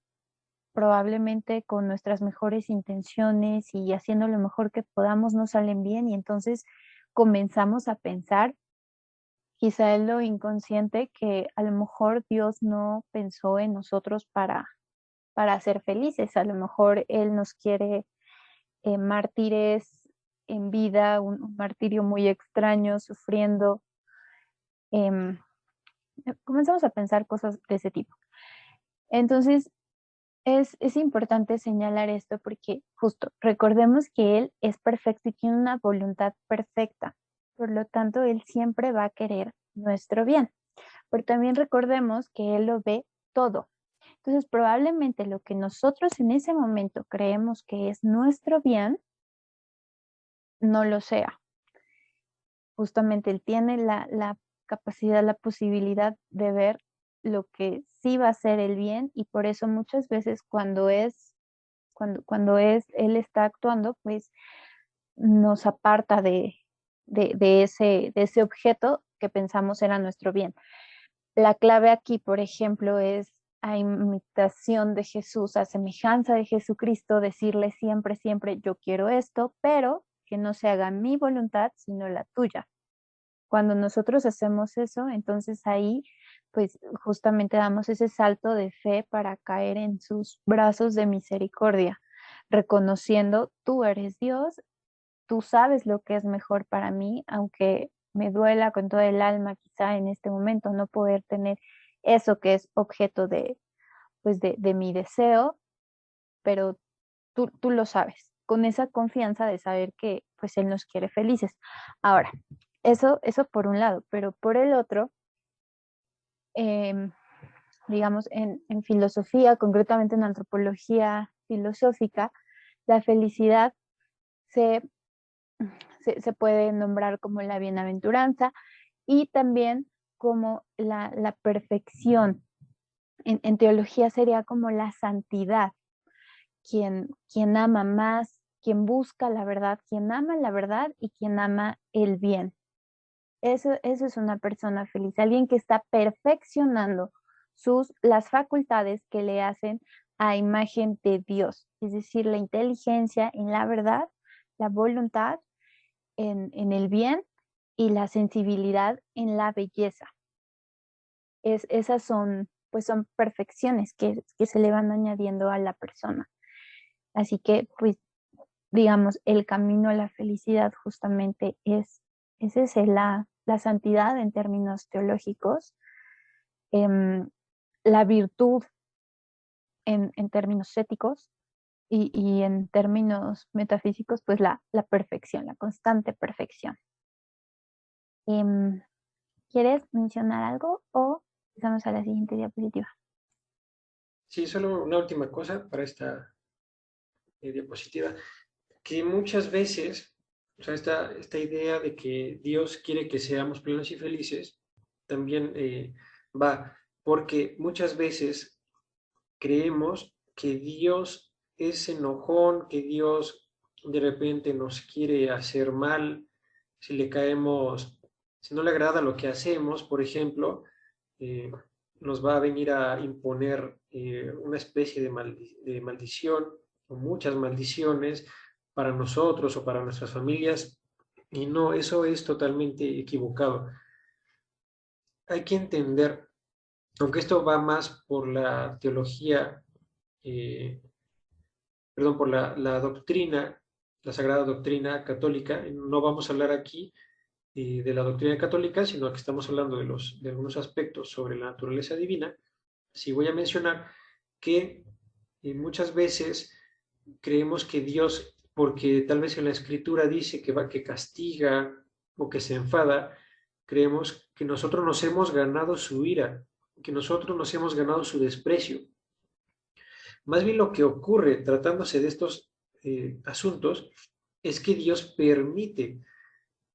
probablemente con nuestras mejores intenciones y haciendo lo mejor que podamos no salen bien y entonces comenzamos a pensar, quizá en lo inconsciente, que a lo mejor Dios no pensó en nosotros para ser felices, a lo mejor Él nos quiere mártires en vida, un martirio muy extraño, sufriendo. em, Comenzamos a pensar cosas de ese tipo. Entonces, es importante señalar esto porque justo recordemos que Él es perfecto y tiene una voluntad perfecta. Por lo tanto, Él siempre va a querer nuestro bien. Pero también recordemos que Él lo ve todo. Entonces, probablemente lo que nosotros en ese momento creemos que es nuestro bien, no lo sea. Justamente Él tiene la capacidad, la posibilidad de ver lo que sí va a ser el bien y por eso muchas veces cuando Él está actuando, pues nos aparta de ese objeto que pensamos era nuestro bien. La clave aquí, por ejemplo, es a imitación de Jesús, a semejanza de Jesucristo, decirle siempre, siempre, yo quiero esto, pero que no se haga mi voluntad, sino la tuya. Cuando nosotros hacemos eso, entonces ahí, pues justamente damos ese salto de fe para caer en sus brazos de misericordia, reconociendo, tú eres Dios, tú sabes lo que es mejor para mí, aunque me duela con todo el alma quizá en este momento no poder tener eso que es objeto pues de mi deseo, pero tú lo sabes, con esa confianza de saber que pues Él nos quiere felices. Ahora, eso por un lado, pero por el otro, em, digamos, en filosofía, concretamente en antropología filosófica, la felicidad se, se puede nombrar como la bienaventuranza y también como la perfección. En teología sería como la santidad, quien ama más, quien busca la verdad, quien ama la verdad y quien ama el bien. Eso es una persona feliz, alguien que está perfeccionando las facultades que le hacen a imagen de Dios, es decir, la inteligencia en la verdad, la voluntad en el bien y la sensibilidad en la belleza. Esas pues son perfecciones que se le van añadiendo a la persona. Así que, pues, digamos, el camino a la felicidad justamente es ese, la santidad en términos teológicos, em, la virtud en términos éticos y en términos metafísicos, pues la perfección, la constante perfección. Em, ¿Quieres mencionar algo o pasamos a la siguiente diapositiva? Sí, solo una última cosa para esta diapositiva, que muchas veces, o sea, esta idea de que Dios quiere que seamos plenos y felices, también va, porque muchas veces creemos que Dios es enojón, que Dios de repente nos quiere hacer mal, si le caemos, si no le agrada lo que hacemos, por ejemplo, eh, nos va a venir a imponer una especie de maldición o muchas maldiciones para nosotros o para nuestras familias. Y no, eso es totalmente equivocado. Hay que entender, aunque esto va más por la teología, eh, perdón, por la doctrina, la sagrada doctrina católica, no vamos a hablar aquí de la doctrina católica, sino que estamos hablando de algunos aspectos sobre la naturaleza divina. Sí voy a mencionar que muchas veces creemos que Dios porque tal vez en la escritura dice que castiga o que se enfada, creemos que nosotros nos hemos ganado su ira, que nosotros nos hemos ganado su desprecio. Más bien lo que ocurre tratándose de estos asuntos es que Dios permite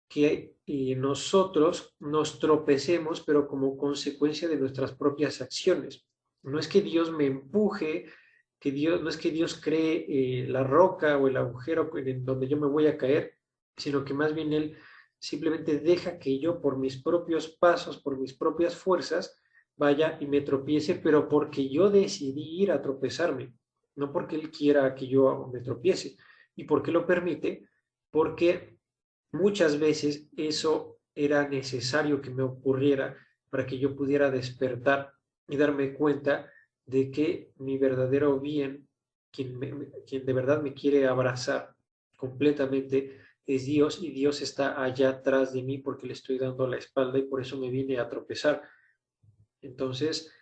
que nosotros nos tropecemos, pero como consecuencia de nuestras propias acciones. No es que Dios me empuje, no es que Dios cree la roca o el agujero en donde yo me voy a caer, sino que más bien Él simplemente deja que yo por mis propios pasos, por mis propias fuerzas, vaya y me tropiece, pero porque yo decidí ir a tropezarme, no porque Él quiera que yo me tropiece. ¿Y por qué lo permite? Porque muchas veces eso era necesario que me ocurriera para que yo pudiera despertar y darme cuenta de que mi verdadero bien, quien de verdad me quiere abrazar completamente, es Dios, y Dios está allá atrás de mí porque le estoy dando la espalda y por eso me vine a tropezar. Entonces,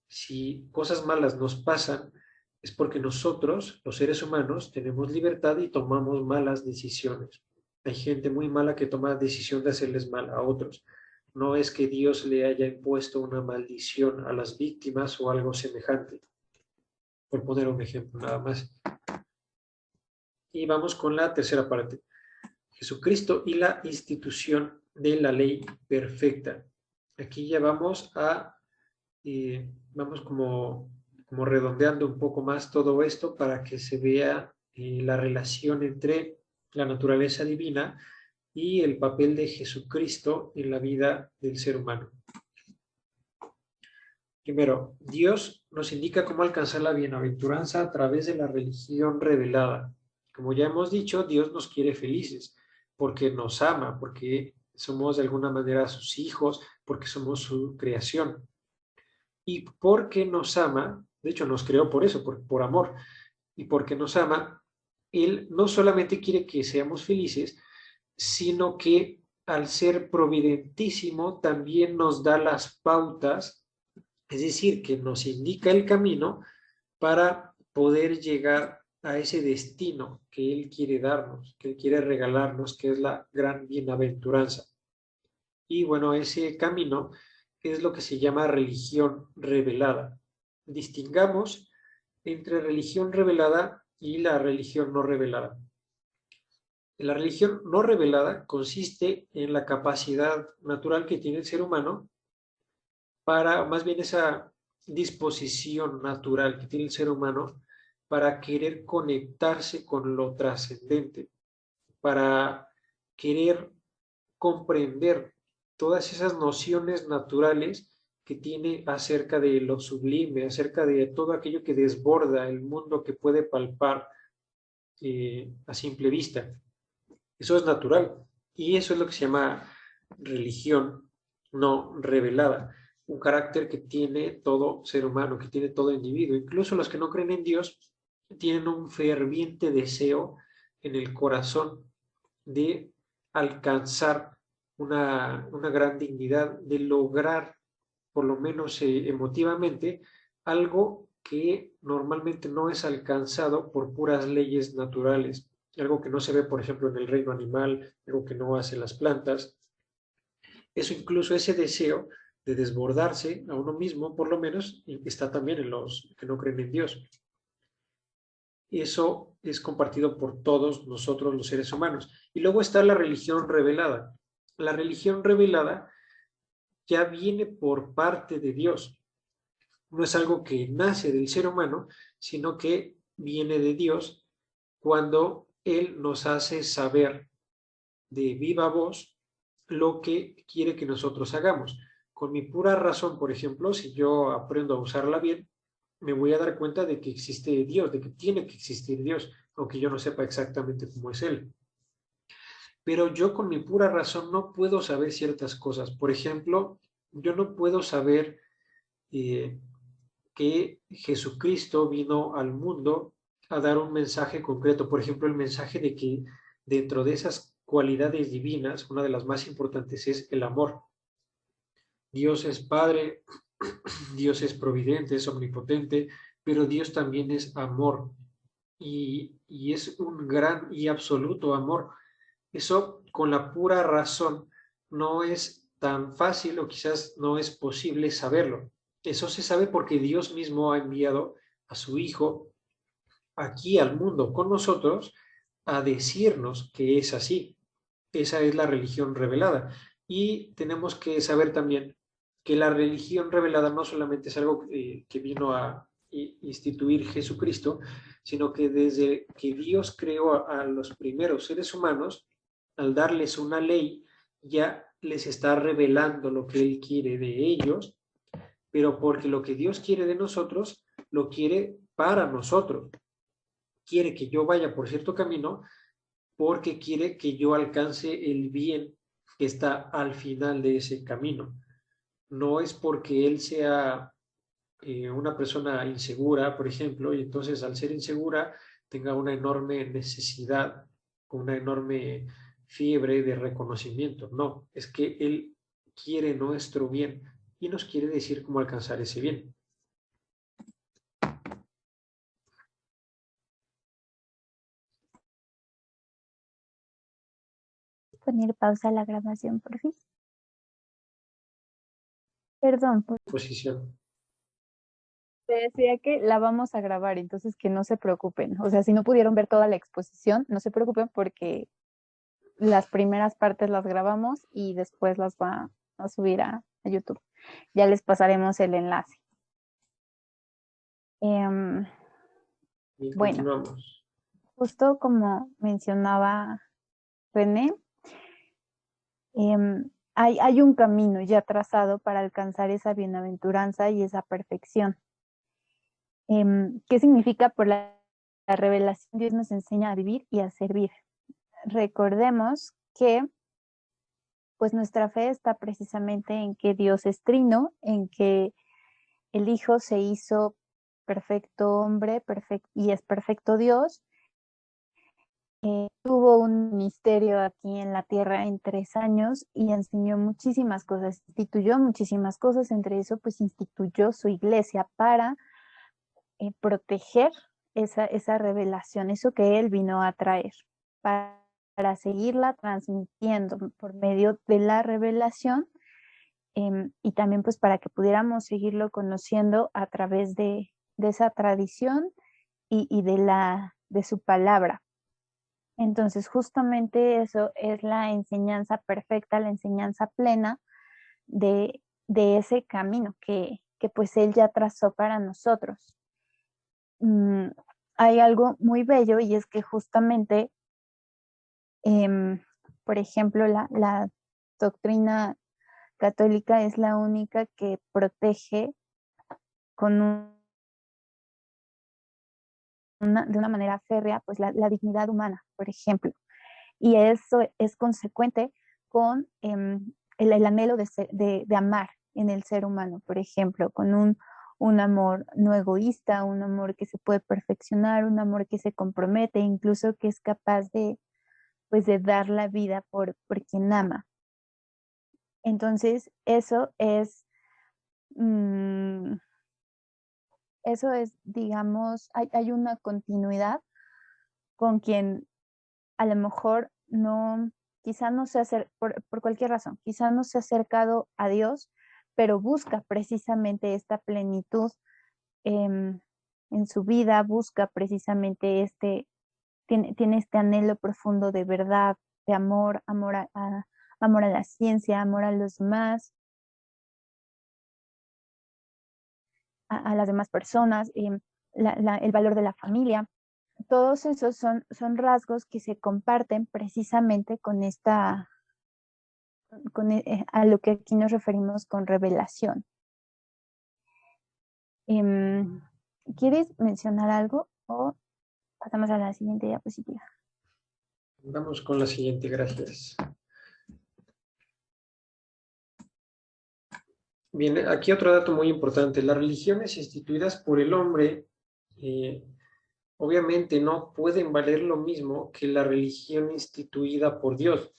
si cosas malas nos pasan, es porque nosotros, los seres humanos, tenemos libertad y tomamos malas decisiones. Hay gente muy mala que toma la decisión de hacerles mal a otros. No es que Dios le haya impuesto una maldición a las víctimas o algo semejante, por poner un ejemplo nada más. Y vamos con la tercera parte. Jesucristo y la institución de la ley perfecta. Aquí ya vamos vamos como redondeando un poco más todo esto para que se vea la relación entre la naturaleza divina y el papel de Jesucristo en la vida del ser humano. Primero, Dios nos indica cómo alcanzar la bienaventuranza a través de la religión revelada. Como ya hemos dicho, Dios nos quiere felices porque nos ama, porque somos de alguna manera sus hijos, porque somos su creación. Y porque nos ama, de hecho nos creó por eso, por amor, y porque nos ama, Él no solamente quiere que seamos felices, sino que al ser providentísimo también nos da las pautas, es decir, que nos indica el camino para poder llegar a ese destino que Él quiere darnos, que Él quiere regalarnos, que es la gran bienaventuranza. Y bueno, ese camino es lo que se llama religión revelada. Distingamos entre religión revelada y la religión no revelada. La religión no revelada consiste en la capacidad natural que tiene el ser humano para, más bien esa disposición natural que tiene el ser humano para querer conectarse con lo trascendente, para querer comprender todas esas nociones naturales que tiene acerca de lo sublime, acerca de todo aquello que desborda el mundo que puede palpar a simple vista. Eso es natural y eso es lo que se llama religión no revelada, un carácter que tiene todo ser humano, que tiene todo individuo. Incluso los que no creen en Dios tienen un ferviente deseo en el corazón de alcanzar una gran dignidad, de lograr, por lo menos emotivamente, algo que normalmente no es alcanzado por puras leyes naturales, algo que no se ve, por ejemplo, en el reino animal, algo que no hacen las plantas. Eso incluso, ese deseo de desbordarse a uno mismo, por lo menos, está también en los que no creen en Dios. Eso es compartido por todos nosotros los seres humanos. Y luego está la religión revelada. La religión revelada ya viene por parte de Dios. No es algo que nace del ser humano, sino que viene de Dios cuando Él nos hace saber de viva voz lo que quiere que nosotros hagamos. Con mi pura razón, por ejemplo, si yo aprendo a usarla bien, me voy a dar cuenta de que existe Dios, de que tiene que existir Dios, aunque yo no sepa exactamente cómo es Él. Pero yo con mi pura razón no puedo saber ciertas cosas. Por ejemplo, yo no puedo saber que Jesucristo vino al mundo a dar un mensaje concreto. Por ejemplo, el mensaje de que dentro de esas cualidades divinas, una de las más importantes es el amor. Dios es Padre, Dios es providente, es omnipotente, pero Dios también es amor. y es un gran y absoluto amor. Eso con la pura razón no es tan fácil o quizás no es posible saberlo. Eso se sabe porque Dios mismo ha enviado a su Hijo aquí al mundo con nosotros a decirnos que es así. Esa es la religión revelada. Y tenemos que saber también que la religión revelada no solamente es algo que vino a instituir Jesucristo, sino que desde que Dios creó a los primeros seres humanos, al darles una ley, ya les está revelando lo que Él quiere de ellos, pero porque lo que Dios quiere de nosotros, lo quiere para nosotros. Quiere que yo vaya por cierto camino porque quiere que yo alcance el bien que está al final de ese camino. No es porque Él sea una persona insegura, por ejemplo, y entonces al ser insegura tenga una enorme necesidad, una enorme fiebre de reconocimiento. No, es que Él quiere nuestro bien y nos quiere decir cómo alcanzar ese bien. Poner pausa a la grabación, por fin. Perdón, Posición. te decía que la vamos a grabar, entonces que no se preocupen. O sea, si no pudieron ver toda la exposición, no se preocupen porque las primeras partes las grabamos y después las va a subir a YouTube. Ya les pasaremos el enlace. Y Bueno, continuamos. justo como mencionaba René, hay un camino ya trazado para alcanzar esa bienaventuranza y esa perfección. ¿Qué significa? Por la revelación, Dios nos enseña a vivir y a servir. Recordemos que pues nuestra fe está precisamente en que Dios es trino, en que el Hijo se hizo perfecto hombre y es perfecto Dios. Tuvo un ministerio aquí en la tierra en 3 años y enseñó muchísimas cosas, instituyó muchísimas cosas, entre eso pues instituyó su iglesia para proteger esa revelación, eso que él vino a traer, para seguirla transmitiendo por medio de la revelación, y también pues para que pudiéramos seguirlo conociendo a través de esa tradición y de su palabra. Entonces, justamente eso es la enseñanza perfecta, la enseñanza plena de ese camino que pues Él ya trazó para nosotros. Hay algo muy bello y es que justamente, por ejemplo, la doctrina católica es la única que protege con de una manera férrea pues la dignidad humana, por ejemplo. Y eso es consecuente con el anhelo de amar en el ser humano, por ejemplo, con un amor no egoísta, un amor que se puede perfeccionar, un amor que se compromete, incluso que es capaz pues, de dar la vida por quien ama. Entonces, digamos, hay una continuidad con quien a lo mejor quizá no se acerca, por cualquier razón, quizá no se ha acercado a Dios, pero busca precisamente esta plenitud en su vida, busca precisamente tiene este anhelo profundo de verdad, de amor, amor a la ciencia, amor a los demás, a las demás personas, el valor de la familia. Todos esos son rasgos que se comparten precisamente con a lo que aquí nos referimos con revelación. ¿Quieres mencionar algo o pasamos a la siguiente diapositiva? Vamos con la siguiente, gracias. Bien, aquí otro dato muy importante. Las religiones instituidas por el hombre obviamente no pueden valer lo mismo que la religión instituida por Dios.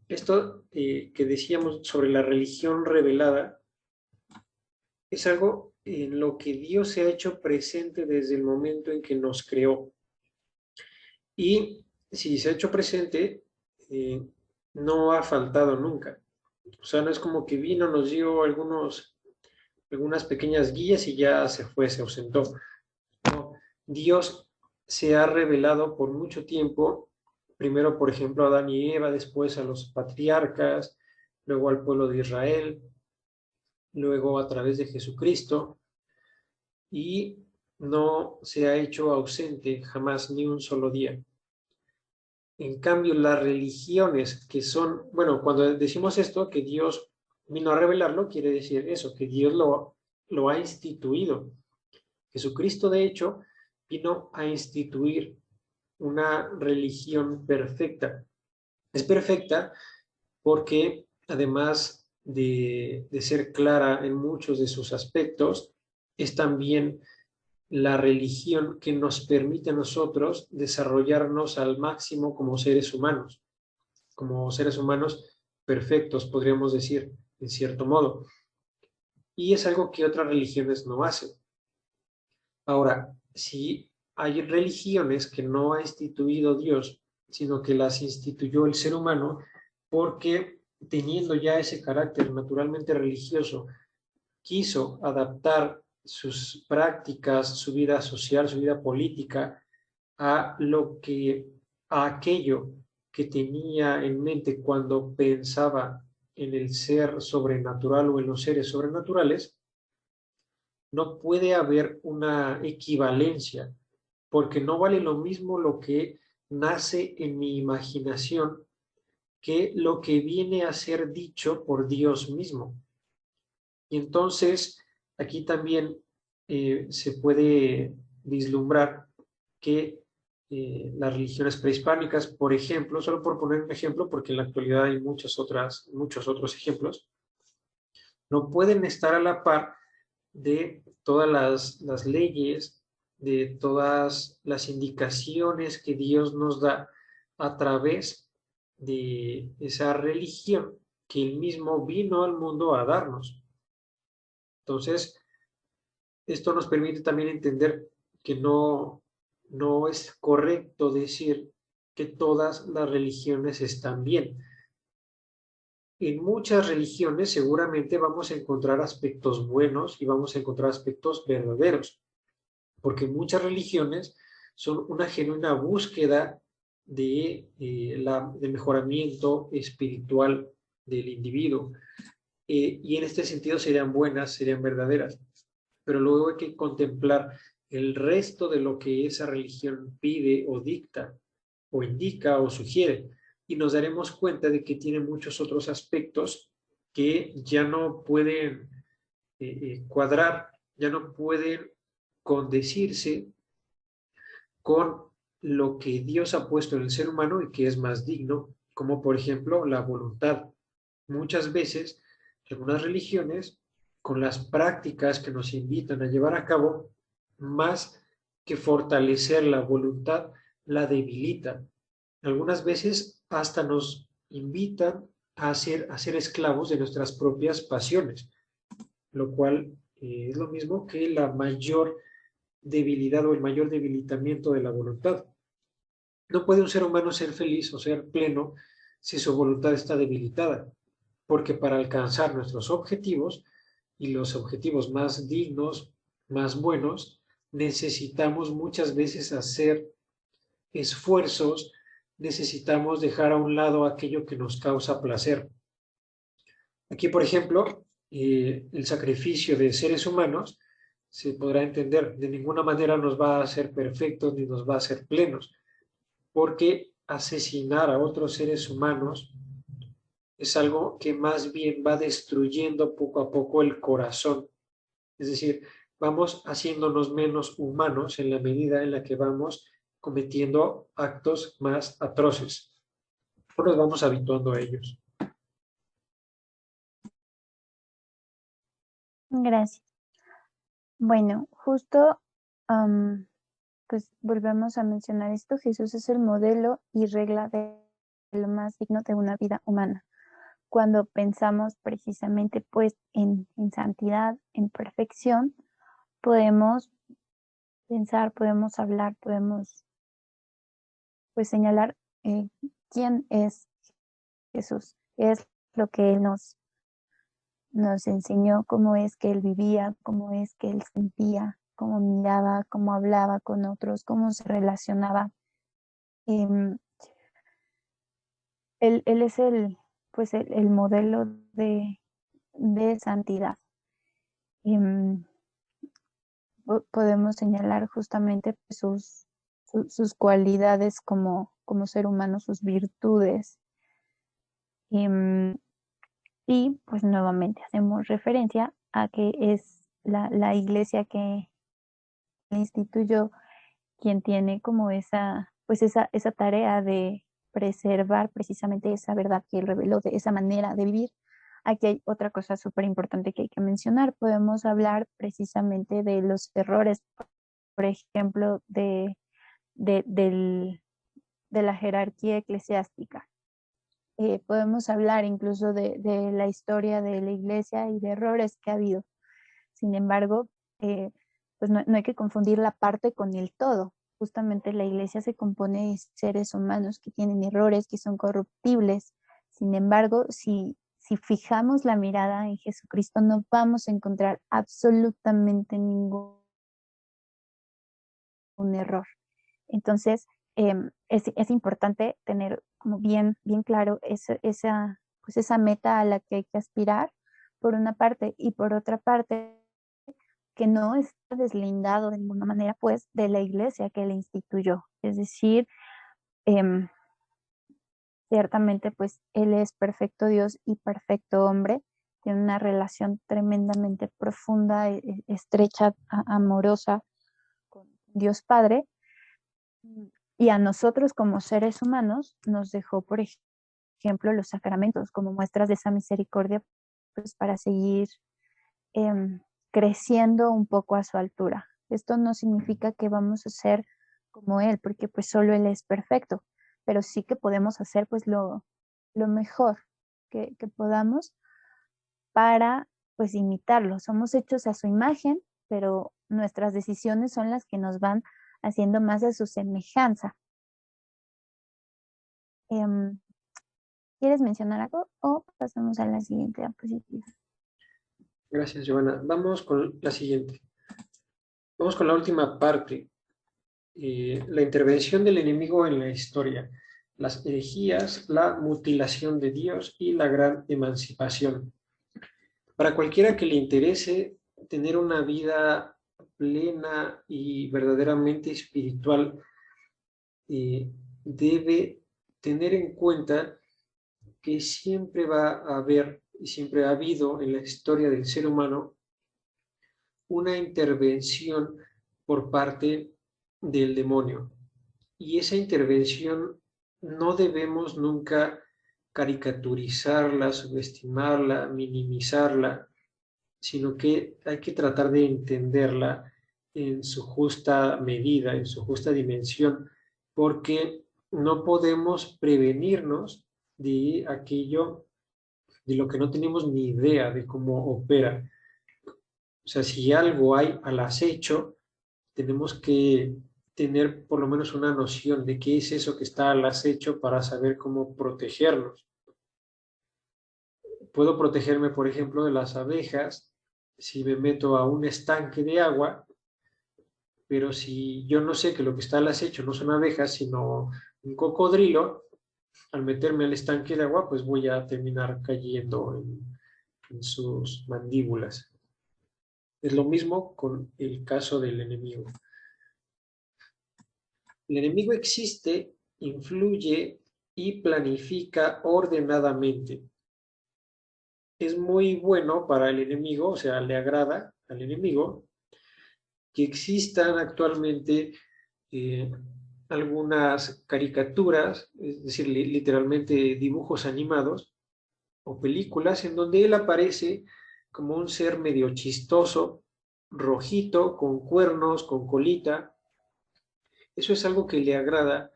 Esto que decíamos sobre la religión revelada es algo en lo que Dios se ha hecho presente desde el momento en que nos creó. Y si se ha hecho presente, no ha faltado nunca. O sea, no es como que vino, nos dio algunas pequeñas guías y ya se fue, se ausentó. No, Dios se ha revelado por mucho tiempo, primero, por ejemplo, a Adán y Eva, después a los patriarcas, luego al pueblo de Israel, luego a través de Jesucristo, y no se ha hecho ausente jamás ni un solo día. En cambio, las religiones que son, bueno, cuando decimos esto, que Dios vino a revelarlo, quiere decir eso, que Dios lo ha instituido. Jesucristo, de hecho, vino a instituir una religión perfecta. Es perfecta porque, además de ser clara en muchos de sus aspectos, es también la religión que nos permite a nosotros desarrollarnos al máximo como seres humanos perfectos, podríamos decir, en cierto modo. Y es algo que otras religiones no hacen. Ahora, si hay religiones que no ha instituido Dios, sino que las instituyó el ser humano, porque teniendo ya ese carácter naturalmente religioso, quiso adaptar sus prácticas, su vida social, su vida política, a a aquello que tenía en mente cuando pensaba en el ser sobrenatural o en los seres sobrenaturales, no puede haber una equivalencia, porque no vale lo mismo lo que nace en mi imaginación que lo que viene a ser dicho por Dios mismo. Y entonces, aquí también se puede vislumbrar que las religiones prehispánicas, por ejemplo, solo por poner un ejemplo, porque en la actualidad hay muchos otros ejemplos, no pueden estar a la par de todas las leyes, de todas las indicaciones que Dios nos da a través de esa religión que Él mismo vino al mundo a darnos. Entonces, esto nos permite también entender que no es correcto decir que todas las religiones están bien. En muchas religiones seguramente vamos a encontrar aspectos buenos y vamos a encontrar aspectos verdaderos, porque muchas religiones son una genuina búsqueda de mejoramiento espiritual del individuo. Y en este sentido serían buenas, serían verdaderas. Pero luego hay que contemplar el resto de lo que esa religión pide o dicta, o indica o sugiere. Y nos daremos cuenta de que tiene muchos otros aspectos que ya no pueden cuadrar, ya no pueden condecirse con lo que Dios ha puesto en el ser humano y que es más digno, como por ejemplo la voluntad. Muchas veces, algunas religiones, con las prácticas que nos invitan a llevar a cabo, más que fortalecer la voluntad, la debilitan. Algunas veces hasta nos invitan a ser esclavos de nuestras propias pasiones, lo cual es lo mismo que la mayor debilidad o el mayor debilitamiento de la voluntad. No puede un ser humano ser feliz o ser pleno si su voluntad está debilitada, porque para alcanzar nuestros objetivos y los objetivos más dignos, más buenos, necesitamos muchas veces hacer esfuerzos, necesitamos dejar a un lado aquello que nos causa placer. Aquí, por ejemplo, el sacrificio de seres humanos se podrá entender, de ninguna manera nos va a hacer perfectos ni nos va a hacer plenos, porque asesinar a otros seres humanos es algo que más bien va destruyendo poco a poco el corazón. Es decir, vamos haciéndonos menos humanos en la medida en la que vamos cometiendo actos más atroces. O nos vamos habituando a ellos. Gracias. Bueno, justo, pues volvemos a mencionar esto. Jesús es el modelo y regla de lo más digno de una vida humana. Cuando pensamos precisamente pues en santidad, en perfección, podemos pensar, podemos hablar, podemos pues señalar quién es Jesús, qué es lo que Él nos enseñó, cómo es que Él vivía, cómo es que Él sentía, cómo miraba, cómo hablaba con otros, cómo se relacionaba. Em, él es pues el modelo de santidad. Em, Podemos señalar justamente pues, sus cualidades como ser humano, sus virtudes. Em, y pues nuevamente hacemos referencia a que es la iglesia que instituyó quien tiene como pues esa tarea de preservar precisamente esa verdad que él reveló, de esa manera de vivir. Aquí hay otra cosa súper importante que hay que mencionar. Podemos hablar precisamente de los errores, por ejemplo, de la jerarquía eclesiástica. Podemos hablar incluso de la historia de la iglesia y de errores que ha habido. Sin embargo, pues no hay que confundir la parte con el todo. Justamente la iglesia se compone de seres humanos que tienen errores, que son corruptibles. Sin embargo, si fijamos la mirada en Jesucristo, no vamos a encontrar absolutamente ningún error. Entonces, es importante tener como bien claro pues esa meta a la que hay que aspirar, por una parte, y por otra parte, que no está deslindado de ninguna manera, pues, de la iglesia que le instituyó. Es decir, ciertamente, pues, Él es perfecto Dios y perfecto hombre, tiene una relación tremendamente profunda, estrecha, amorosa con Dios Padre, y a nosotros como seres humanos nos dejó, por ejemplo, los sacramentos como muestras de esa misericordia, pues, para seguir creciendo un poco a su altura. Esto no significa que vamos a ser como Él, porque pues solo Él es perfecto, pero sí que podemos hacer pues lo mejor que podamos para pues imitarlo. Somos hechos a su imagen, pero nuestras decisiones son las que nos van haciendo más a su semejanza. ¿Quieres mencionar algo o pasamos a la siguiente diapositiva? Gracias, Giovanna. Vamos con la siguiente. Vamos con la última parte. La intervención del enemigo en la historia. Las herejías, la mutilación de Dios y la gran emancipación. Para cualquiera que le interese tener una vida plena y verdaderamente espiritual, debe tener en cuenta que siempre va a haber y siempre ha habido en la historia del ser humano una intervención por parte del demonio. Y esa intervención no debemos nunca caricaturizarla, subestimarla, minimizarla, sino que hay que tratar de entenderla en su justa medida, en su justa dimensión, porque no podemos prevenirnos de aquello de lo que no tenemos ni idea de cómo opera. O sea, si algo hay al acecho, tenemos que tener por lo menos una noción de qué es eso que está al acecho para saber cómo protegernos. Puedo protegerme, por ejemplo, de las abejas si me meto a un estanque de agua, pero si yo no sé que lo que está al acecho no son abejas, sino un cocodrilo, al meterme al estanque de agua, pues voy a terminar cayendo en sus mandíbulas. Es lo mismo con el caso del enemigo. El enemigo existe, influye y planifica ordenadamente. Es muy bueno para el enemigo, o sea, le agrada al enemigo que existan actualmente algunas caricaturas, es decir, literalmente dibujos animados o películas en donde él aparece como un ser medio chistoso, rojito, con cuernos, con colita. Eso es algo que le agrada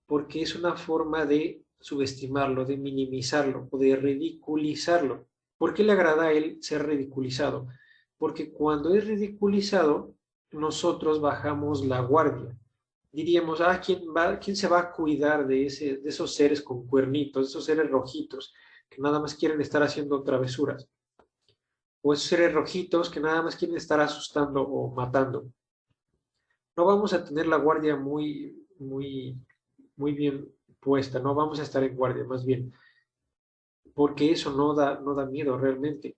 porque es una forma de subestimarlo, de minimizarlo o de ridiculizarlo. ¿Por qué le agrada a él ser ridiculizado? Porque cuando es ridiculizado, nosotros bajamos la guardia. diríamos, ¿quién se va a cuidar de esos seres con cuernitos, de esos seres rojitos que nada más quieren estar haciendo travesuras? O esos seres rojitos que nada más quieren estar asustando o matando. No vamos a tener la guardia muy bien puesta, no vamos a estar en guardia, más bien, porque eso no da miedo realmente.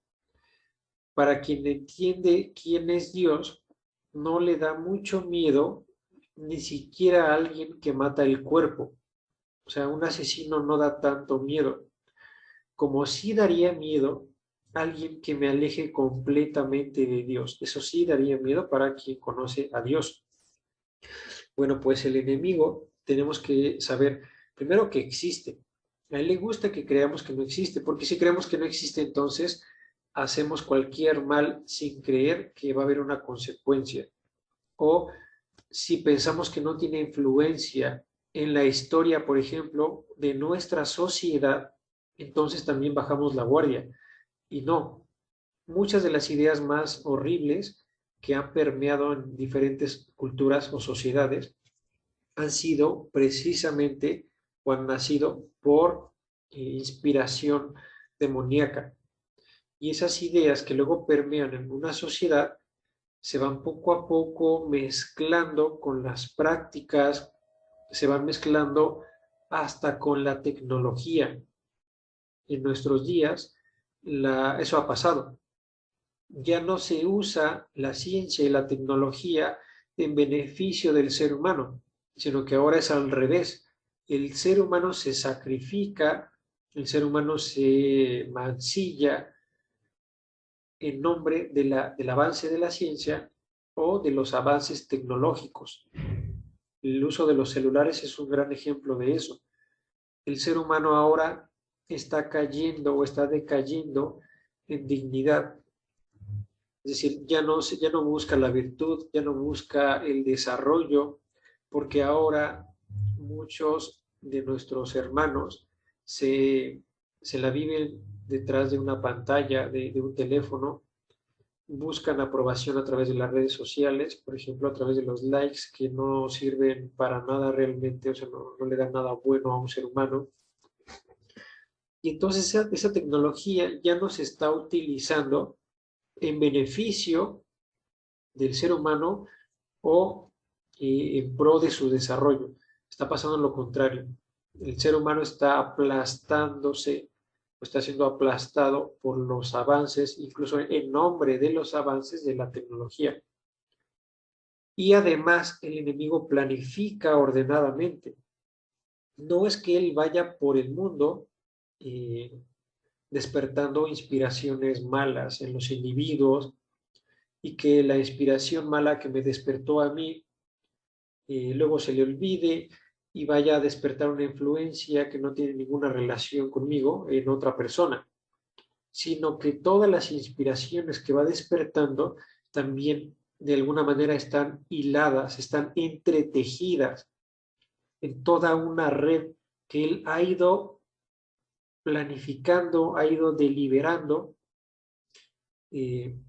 Para quien entiende quién es Dios, no le da mucho miedo ni siquiera a alguien que mata el cuerpo. O sea, un asesino no da tanto miedo, como sí daría miedo a alguien que me aleje completamente de Dios. Eso sí daría miedo para quien conoce a Dios. Bueno, pues el enemigo tenemos que saber primero que existe. A él le gusta que creamos que no existe, porque si creemos que no existe, entonces hacemos cualquier mal sin creer que va a haber una consecuencia. O si pensamos que no tiene influencia en la historia, por ejemplo, de nuestra sociedad, entonces también bajamos la guardia. Y no, muchas de las ideas más horribles que han permeado en diferentes culturas o sociedades han sido precisamente o han nacido por inspiración demoníaca. Y esas ideas que luego permean en una sociedad se van poco a poco mezclando con las prácticas, se van mezclando hasta con la tecnología. En nuestros días, eso ha pasado. Ya no se usa la ciencia y la tecnología en beneficio del ser humano, sino que ahora es al revés. El ser humano se sacrifica, el ser humano se mancilla en nombre del avance de la ciencia o de los avances tecnológicos. El uso de los celulares es un gran ejemplo de eso. El ser humano ahora está cayendo o está decayendo en dignidad. Es decir, ya no busca la virtud, ya no busca el desarrollo, porque ahora muchos de nuestros hermanos se la viven detrás de una pantalla, de un teléfono, buscan aprobación a través de las redes sociales, por ejemplo, a través de los likes que no sirven para nada realmente, o sea, no le dan nada bueno a un ser humano. Y entonces esa tecnología ya no se está utilizando en beneficio del ser humano o en pro de su desarrollo. Está pasando lo contrario. El ser humano está aplastándose o está siendo aplastado por los avances, incluso en nombre de los avances de la tecnología. Y además el enemigo planifica ordenadamente. No es que él vaya por el mundo despertando inspiraciones malas en los individuos y que la inspiración mala que me despertó a mí luego se le olvide y vaya a despertar una influencia que no tiene ninguna relación conmigo en otra persona, sino que todas las inspiraciones que va despertando también de alguna manera están hiladas, están entretejidas en toda una red que él ha ido planificando, ha ido deliberando, eh,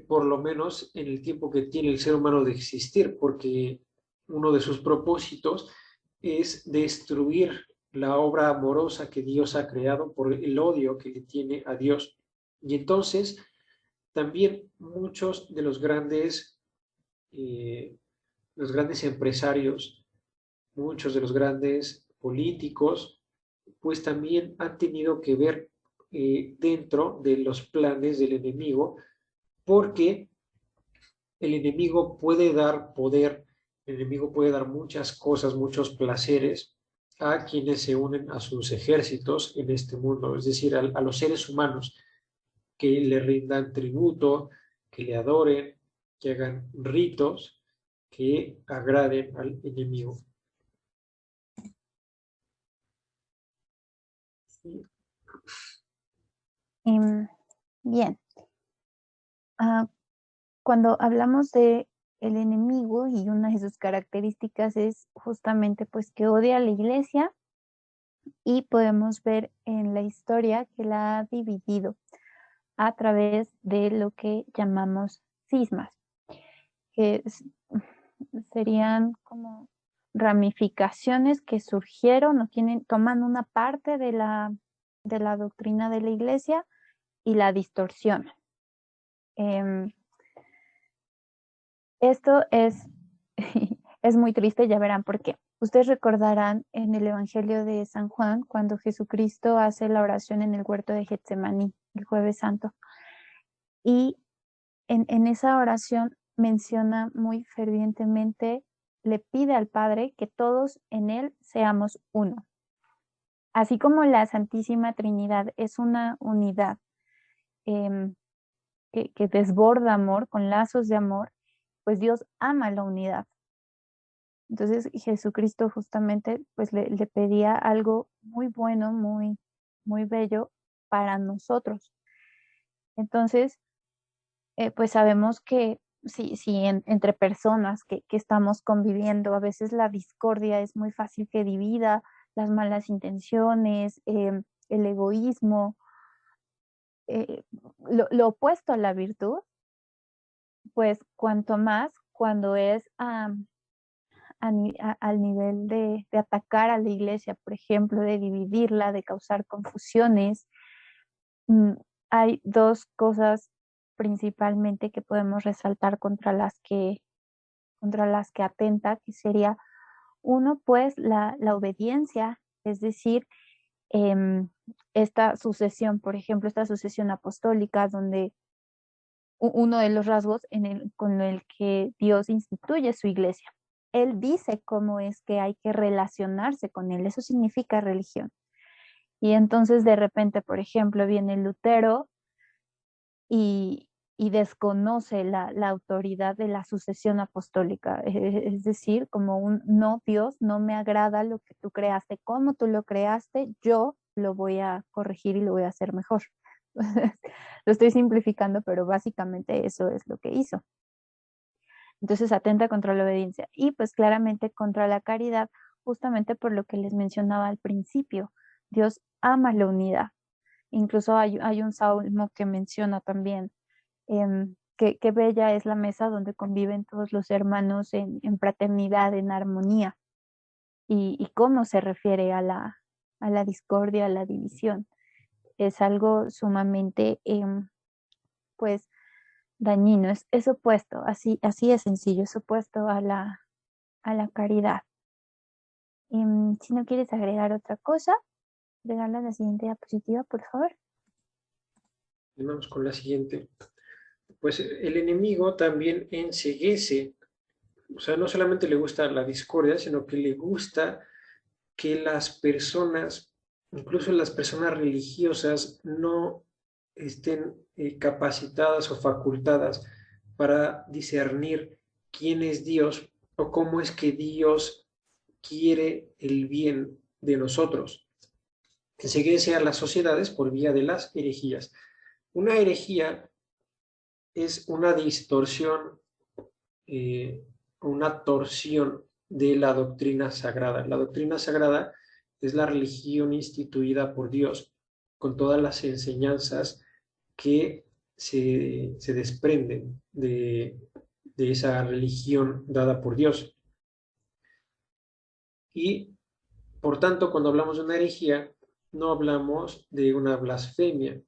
por lo menos en el tiempo que tiene el ser humano de existir, porque uno de sus propósitos es destruir la obra amorosa que Dios ha creado por el odio que le tiene a Dios. Y entonces también muchos de los grandes empresarios, muchos de los grandes políticos, pues también han tenido que ver dentro de los planes del enemigo, porque el enemigo puede dar poder, el enemigo puede dar muchas cosas, muchos placeres a quienes se unen a sus ejércitos en este mundo, es decir, a los seres humanos que le rindan tributo, que le adoren, que hagan ritos que agraden al enemigo. Bien, cuando hablamos de el enemigo y una de sus características es justamente pues que odia a la iglesia y podemos ver en la historia que la ha dividido a través de lo que llamamos cismas, que serían como ramificaciones que surgieron o toman una parte de la doctrina de la iglesia y la distorsionan. Esto es, es muy triste, ya verán por qué. Ustedes recordarán en el Evangelio de San Juan, cuando Jesucristo hace la oración en el huerto de Getsemaní, el Jueves Santo. Y en esa oración menciona muy fervientemente, le pide al Padre que todos en Él seamos uno. Así como la Santísima Trinidad es una unidad que desborda amor, con lazos de amor, pues Dios ama la unidad. Entonces Jesucristo justamente pues le pedía algo muy bueno, muy, muy bello para nosotros. Entonces, pues sabemos que si entre personas que estamos conviviendo, a veces la discordia es muy fácil que divida, las malas intenciones, el egoísmo, lo opuesto a la virtud, pues cuanto más cuando es al nivel de atacar a la iglesia, por ejemplo, de dividirla, de causar confusiones. Hay dos cosas principalmente que podemos resaltar contra las que atenta, que sería uno, pues la obediencia, es decir, esta sucesión, por ejemplo, esta sucesión apostólica, donde uno de los rasgos con el que Dios instituye su iglesia. Él dice cómo es que hay que relacionarse con él, eso significa religión. Y entonces de repente, por ejemplo, viene Lutero y desconoce la autoridad de la sucesión apostólica, es decir, como no, Dios, no me agrada lo que tú creaste, como tú lo creaste, yo lo voy a corregir y lo voy a hacer mejor. Lo estoy simplificando, pero básicamente eso es lo que hizo. Entonces atenta contra la obediencia y pues claramente contra la caridad, justamente por lo que les mencionaba al principio. Dios ama la unidad. Incluso hay un salmo que menciona también qué bella es la mesa donde conviven todos los hermanos en fraternidad, en armonía, y cómo se refiere a la discordia, a la división. Es algo sumamente, pues, dañino, es opuesto, así de sencillo, es opuesto a la caridad. Si no quieres agregar otra cosa, regala la siguiente diapositiva, por favor. Vamos con la siguiente. Pues el enemigo también enceguece, o sea, no solamente le gusta la discordia, sino que le gusta que las personas, incluso las personas religiosas, no estén capacitadas o facultadas para discernir quién es Dios o cómo es que Dios quiere el bien de nosotros. Enseguece a las sociedades por vía de las herejías. Una herejía es una distorsión, una torsión de la doctrina sagrada. La doctrina sagrada es la religión instituida por Dios, con todas las enseñanzas que se desprenden de esa religión dada por Dios. Y, por tanto, cuando hablamos de una herejía, no hablamos de una blasfemia.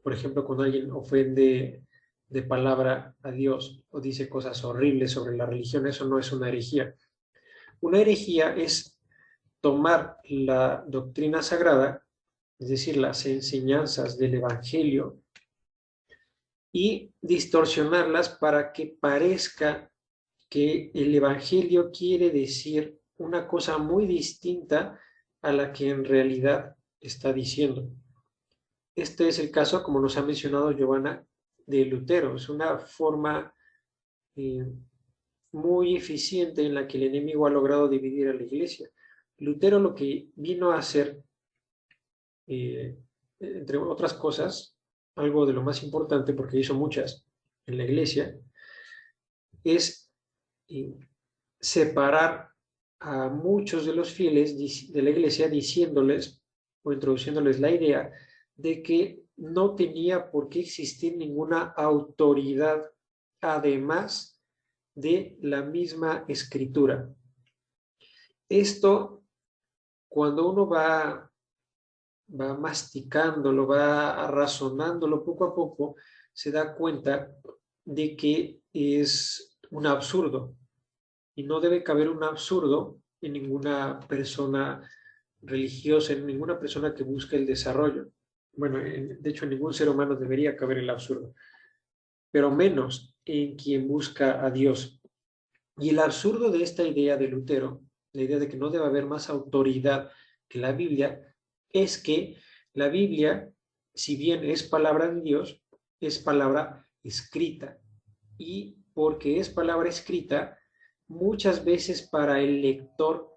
Por ejemplo, cuando alguien ofende de palabra a Dios o dice cosas horribles sobre la religión, eso no es una herejía. Una herejía es tomar la doctrina sagrada, es decir, las enseñanzas del Evangelio, y distorsionarlas para que parezca que el Evangelio quiere decir una cosa muy distinta a la que en realidad está diciendo. Este es el caso, como nos ha mencionado Giovanna, de Lutero. Es una forma muy eficiente en la que el enemigo ha logrado dividir a la iglesia. Lutero lo que vino a hacer, entre otras cosas, algo de lo más importante, porque hizo muchas en la iglesia, es separar a muchos de los fieles de la iglesia diciéndoles o introduciéndoles la idea de que no tenía por qué existir ninguna autoridad además de la misma escritura. Esto, cuando uno va masticándolo, va razonándolo poco a poco, se da cuenta de que es un absurdo y no debe caber un absurdo en ninguna persona religiosa, en ninguna persona que busque el desarrollo. Bueno, de hecho, en ningún ser humano debería caber el absurdo, pero menos en quien busca a Dios. Y el absurdo de esta idea de Lutero, la idea de que no debe haber más autoridad que la Biblia, es que la Biblia, si bien es palabra de Dios, es palabra escrita. Y porque es palabra escrita, muchas veces para el lector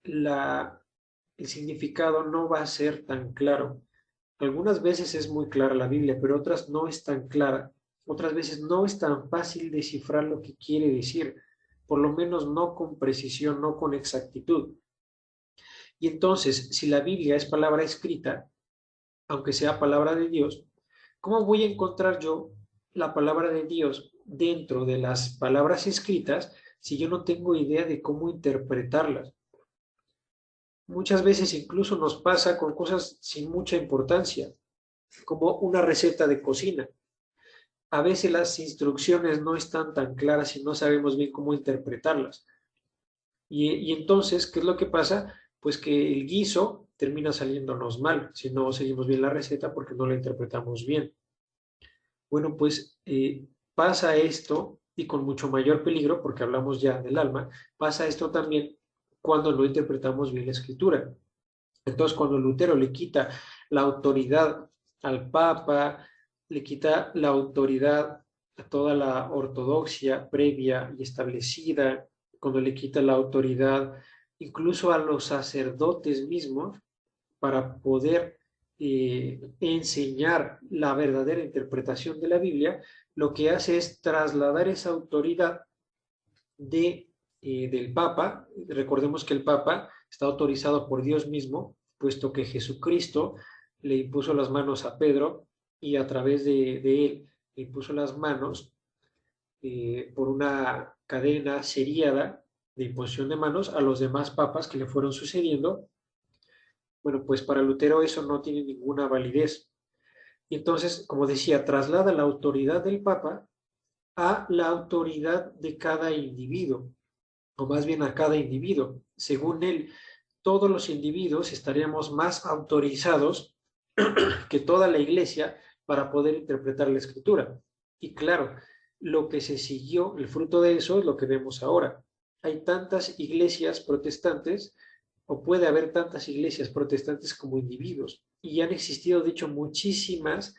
el significado no va a ser tan claro. Algunas veces es muy clara la Biblia, pero otras no es tan clara. Otras veces no es tan fácil descifrar lo que quiere decir, por lo menos no con precisión, no con exactitud. Y entonces, si la Biblia es palabra escrita, aunque sea palabra de Dios, ¿cómo voy a encontrar yo la palabra de Dios dentro de las palabras escritas si yo no tengo idea de cómo interpretarlas? Muchas veces incluso nos pasa con cosas sin mucha importancia, como una receta de cocina. A veces las instrucciones no están tan claras y no sabemos bien cómo interpretarlas. Y entonces, ¿qué es lo que pasa? Pues que el guiso termina saliéndonos mal si no seguimos bien la receta porque no la interpretamos bien. Bueno, pues pasa esto y con mucho mayor peligro, porque hablamos ya del alma, pasa esto también cuando no interpretamos bien la escritura. Entonces, cuando Lutero le quita la autoridad al Papa, le quita la autoridad a toda la ortodoxia previa y establecida, cuando le quita la autoridad incluso a los sacerdotes mismos para poder enseñar la verdadera interpretación de la Biblia, lo que hace es trasladar esa autoridad del Papa. Recordemos que el Papa está autorizado por Dios mismo, puesto que Jesucristo le impuso las manos a Pedro y a través de él le impuso las manos por una cadena seriada de imposición de manos a los demás papas que le fueron sucediendo. Bueno, pues para Lutero eso no tiene ninguna validez. Y entonces, como decía, traslada la autoridad del Papa a la autoridad de cada individuo, o más bien a cada individuo. Según él, todos los individuos estaríamos más autorizados que toda la iglesia para poder interpretar la escritura. Y claro, lo que se siguió, el fruto de eso es lo que vemos ahora. Hay tantas iglesias protestantes, o puede haber tantas iglesias protestantes como individuos, y han existido, de hecho, muchísimas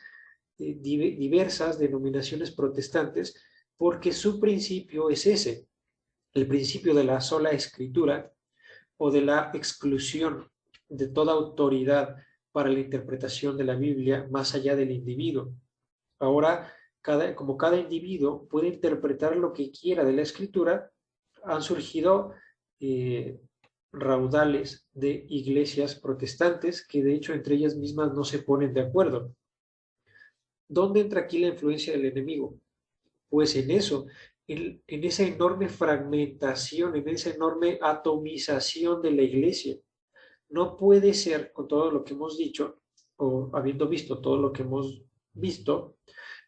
diversas denominaciones protestantes, porque su principio es ese, el principio de la sola escritura o de la exclusión de toda autoridad para la interpretación de la Biblia más allá del individuo. Ahora, como cada individuo puede interpretar lo que quiera de la escritura, han surgido raudales de iglesias protestantes que de hecho entre ellas mismas no se ponen de acuerdo. ¿Dónde entra aquí la influencia del enemigo? Pues en eso, en esa enorme fragmentación, en esa enorme atomización de la iglesia. No puede ser, con todo lo que hemos dicho, o habiendo visto todo lo que hemos visto,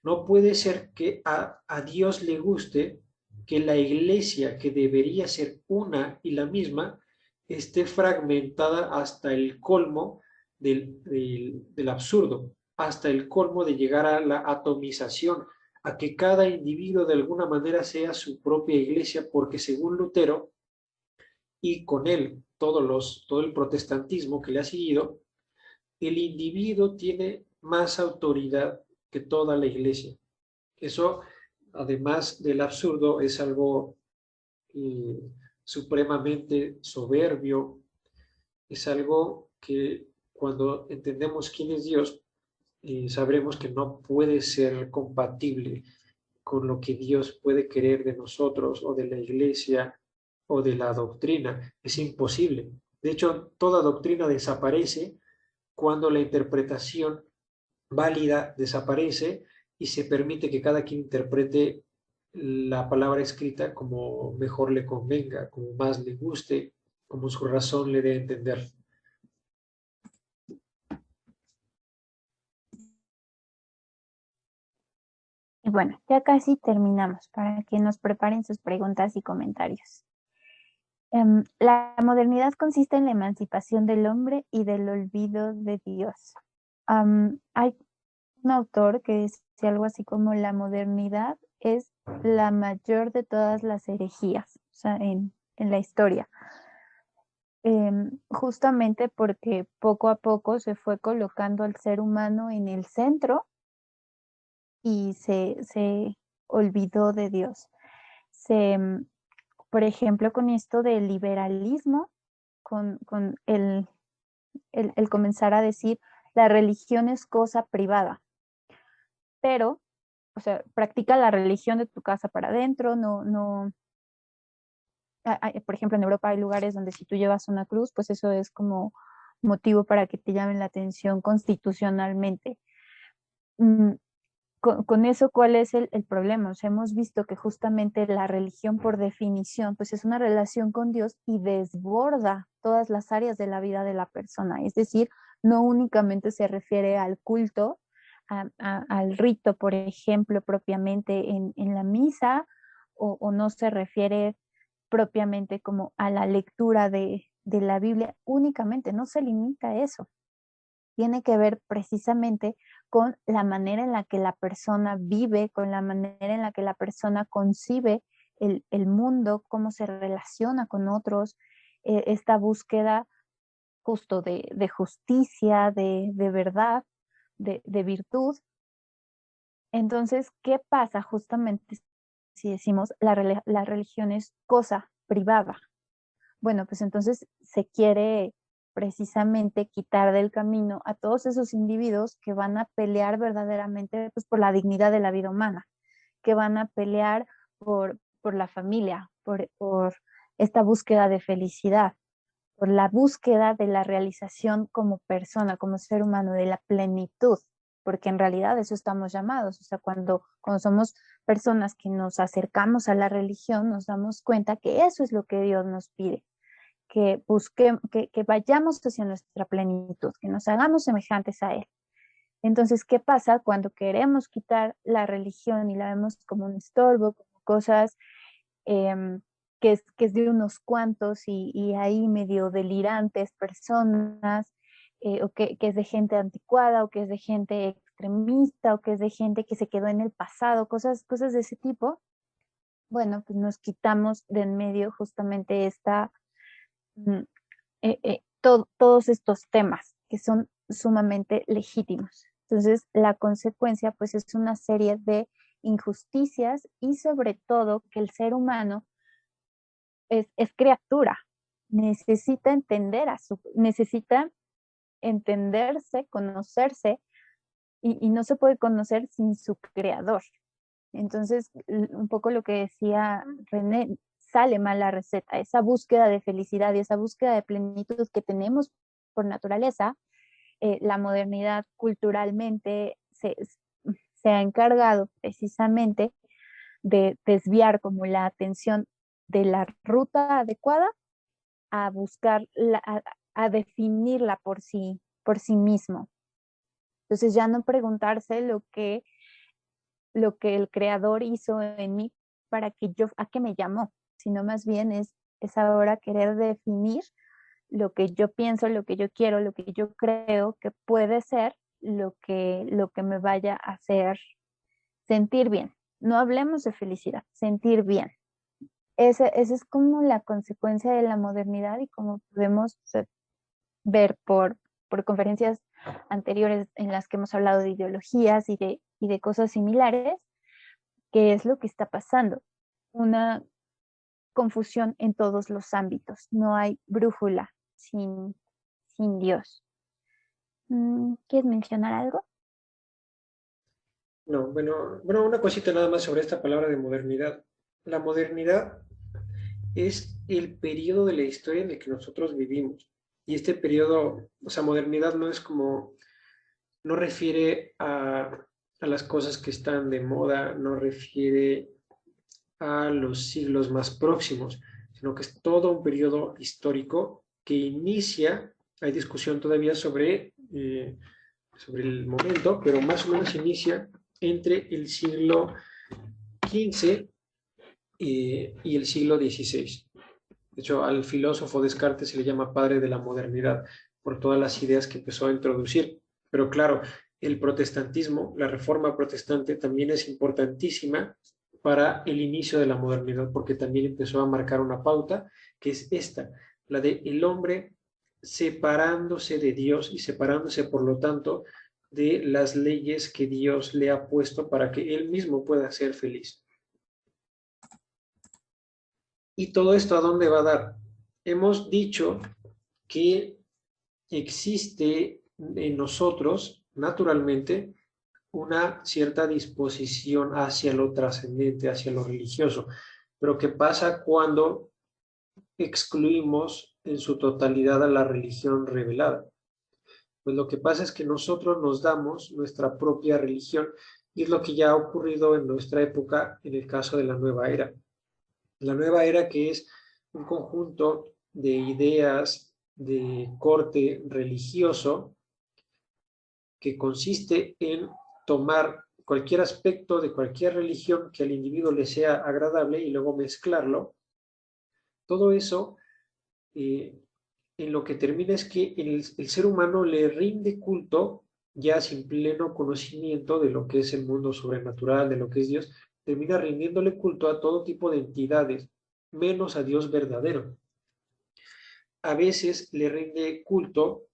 no puede ser que a Dios le guste que la iglesia, que debería ser una y la misma, esté fragmentada hasta el colmo del absurdo, hasta el colmo de llegar a la atomización, a que cada individuo de alguna manera sea su propia iglesia, porque según Lutero, y con él todo el protestantismo que le ha seguido, el individuo tiene más autoridad que toda la iglesia. Eso, además del absurdo, es algo supremamente soberbio, es algo que cuando entendemos quién es Dios, sabremos que no puede ser compatible con lo que Dios puede querer de nosotros o de la iglesia o de la doctrina. Es imposible. De hecho, toda doctrina desaparece cuando la interpretación válida desaparece y se permite que cada quien interprete la palabra escrita como mejor le convenga, como más le guste como su razón le dé a entender. Y bueno, ya casi terminamos para que nos preparen sus preguntas y comentarios. La modernidad consiste en la emancipación del hombre y del olvido de Dios. Hay un autor que dice algo así como la modernidad es la mayor de todas las herejías, o sea, en la historia. Justamente porque poco a poco se fue colocando al ser humano en el centro y se olvidó de Dios. Por ejemplo, con esto del liberalismo, con el comenzar a decir la religión es cosa privada, pero, o sea, practica la religión de tu casa para adentro, por ejemplo, en Europa hay lugares donde si tú llevas una cruz, pues eso es como motivo para que te llamen la atención constitucionalmente. Con eso, ¿cuál es el problema? O sea, hemos visto que justamente la religión, por definición, pues es una relación con Dios y desborda todas las áreas de la vida de la persona. Es decir, no únicamente se refiere al culto, al rito, por ejemplo, propiamente en la misa, o no se refiere propiamente como a la lectura de la Biblia únicamente, no se limita a eso. Tiene que ver precisamente con la manera en la que la persona vive, con la manera en la que la persona concibe el mundo, cómo se relaciona con otros, esta búsqueda justo de justicia, de verdad, de virtud. Entonces, ¿qué pasa justamente si decimos la religión es cosa privada? Bueno, pues entonces se quiere precisamente quitar del camino a todos esos individuos que van a pelear verdaderamente pues, por la dignidad de la vida humana, que van a pelear por la familia, por esta búsqueda de felicidad, por la búsqueda de la realización como persona, como ser humano, de la plenitud, porque en realidad eso estamos llamados. O sea, cuando somos personas que nos acercamos a la religión, nos damos cuenta que eso es lo que Dios nos pide, que busquemos, que vayamos hacia nuestra plenitud, que nos hagamos semejantes a Él. Entonces, ¿qué pasa cuando queremos quitar la religión y la vemos como un estorbo, como cosas que es de unos cuantos y ahí medio delirantes personas, o que es de gente anticuada, o que es de gente extremista, o que es de gente que se quedó en el pasado, cosas de ese tipo? Bueno, pues nos quitamos de en medio justamente todos estos temas que son sumamente legítimos. Entonces, la consecuencia pues es una serie de injusticias y sobre todo que el ser humano es criatura, necesita entenderse, conocerse y no se puede conocer sin su creador. Entonces, un poco lo que decía René, sale mal la receta, esa búsqueda de felicidad y esa búsqueda de plenitud que tenemos por naturaleza, la modernidad culturalmente se ha encargado precisamente de desviar como la atención de la ruta adecuada a buscar, a definirla por sí mismo. Entonces ya no preguntarse lo que el creador hizo en mí para que a qué me llamó, sino más bien es ahora querer definir lo que yo pienso, lo que yo quiero, lo que yo creo que puede ser lo que me vaya a hacer sentir bien. No hablemos de felicidad, sentir bien. Esa es como la consecuencia de la modernidad y como podemos ver por conferencias anteriores en las que hemos hablado de ideologías y de cosas similares, qué es lo que está pasando. Una confusión en todos los ámbitos. No hay brújula sin Dios. ¿Quieres mencionar algo? No, bueno, una cosita nada más sobre esta palabra de modernidad. La modernidad es el periodo de la historia en el que nosotros vivimos. Y este periodo, o sea, modernidad no es como, no refiere a las cosas que están de moda, no refiere a los siglos más próximos, sino que es todo un periodo histórico que inicia, hay discusión todavía sobre el momento, pero más o menos inicia entre el siglo XV y el siglo XVI. De hecho, al filósofo Descartes se le llama padre de la modernidad por todas las ideas que empezó a introducir. Pero claro, el protestantismo, la reforma protestante también es importantísima para el inicio de la modernidad, porque también empezó a marcar una pauta, que es esta, la de el hombre separándose de Dios y separándose, por lo tanto, de las leyes que Dios le ha puesto para que él mismo pueda ser feliz. ¿Y todo esto a dónde va a dar? Hemos dicho que existe en nosotros, naturalmente, una cierta disposición hacia lo trascendente, hacia lo religioso. Pero ¿qué pasa cuando excluimos en su totalidad a la religión revelada? Pues lo que pasa es que nosotros nos damos nuestra propia religión y es lo que ya ha ocurrido en nuestra época en el caso de la nueva era. La nueva era, que es un conjunto de ideas de corte religioso que consiste en tomar cualquier aspecto de cualquier religión que al individuo le sea agradable y luego mezclarlo. Todo eso en lo que termina es que el ser humano le rinde culto ya sin pleno conocimiento de lo que es el mundo sobrenatural, de lo que es Dios, termina rindiéndole culto a todo tipo de entidades, menos a Dios verdadero. A veces le rinde culto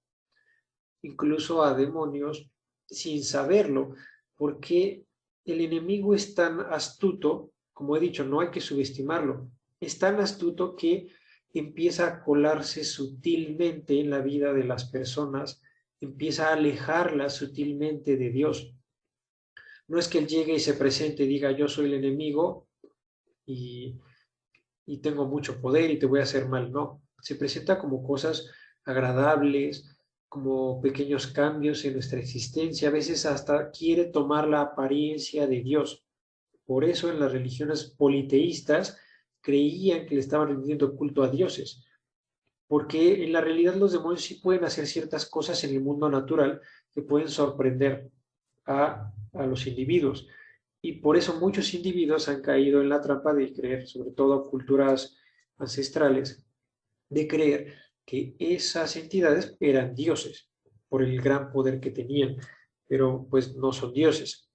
incluso a demonios sin saberlo, porque el enemigo es tan astuto, como he dicho, no hay que subestimarlo, es tan astuto que empieza a colarse sutilmente en la vida de las personas, empieza a alejarlas sutilmente de Dios. No es que él llegue y se presente y diga yo soy el enemigo y, y tengo mucho poder y te voy a hacer mal, no. Se presenta como cosas agradables, como pequeños cambios en nuestra existencia, a veces hasta quiere tomar la apariencia de Dios. Por eso en las religiones politeístas creían que le estaban rindiendo culto a dioses, porque en la realidad los demonios sí pueden hacer ciertas cosas en el mundo natural que pueden sorprender a los individuos. Y por eso muchos individuos han caído en la trampa de creer, sobre todo culturas ancestrales, de creer que esas entidades eran dioses por el gran poder que tenían, pero pues no son dioses.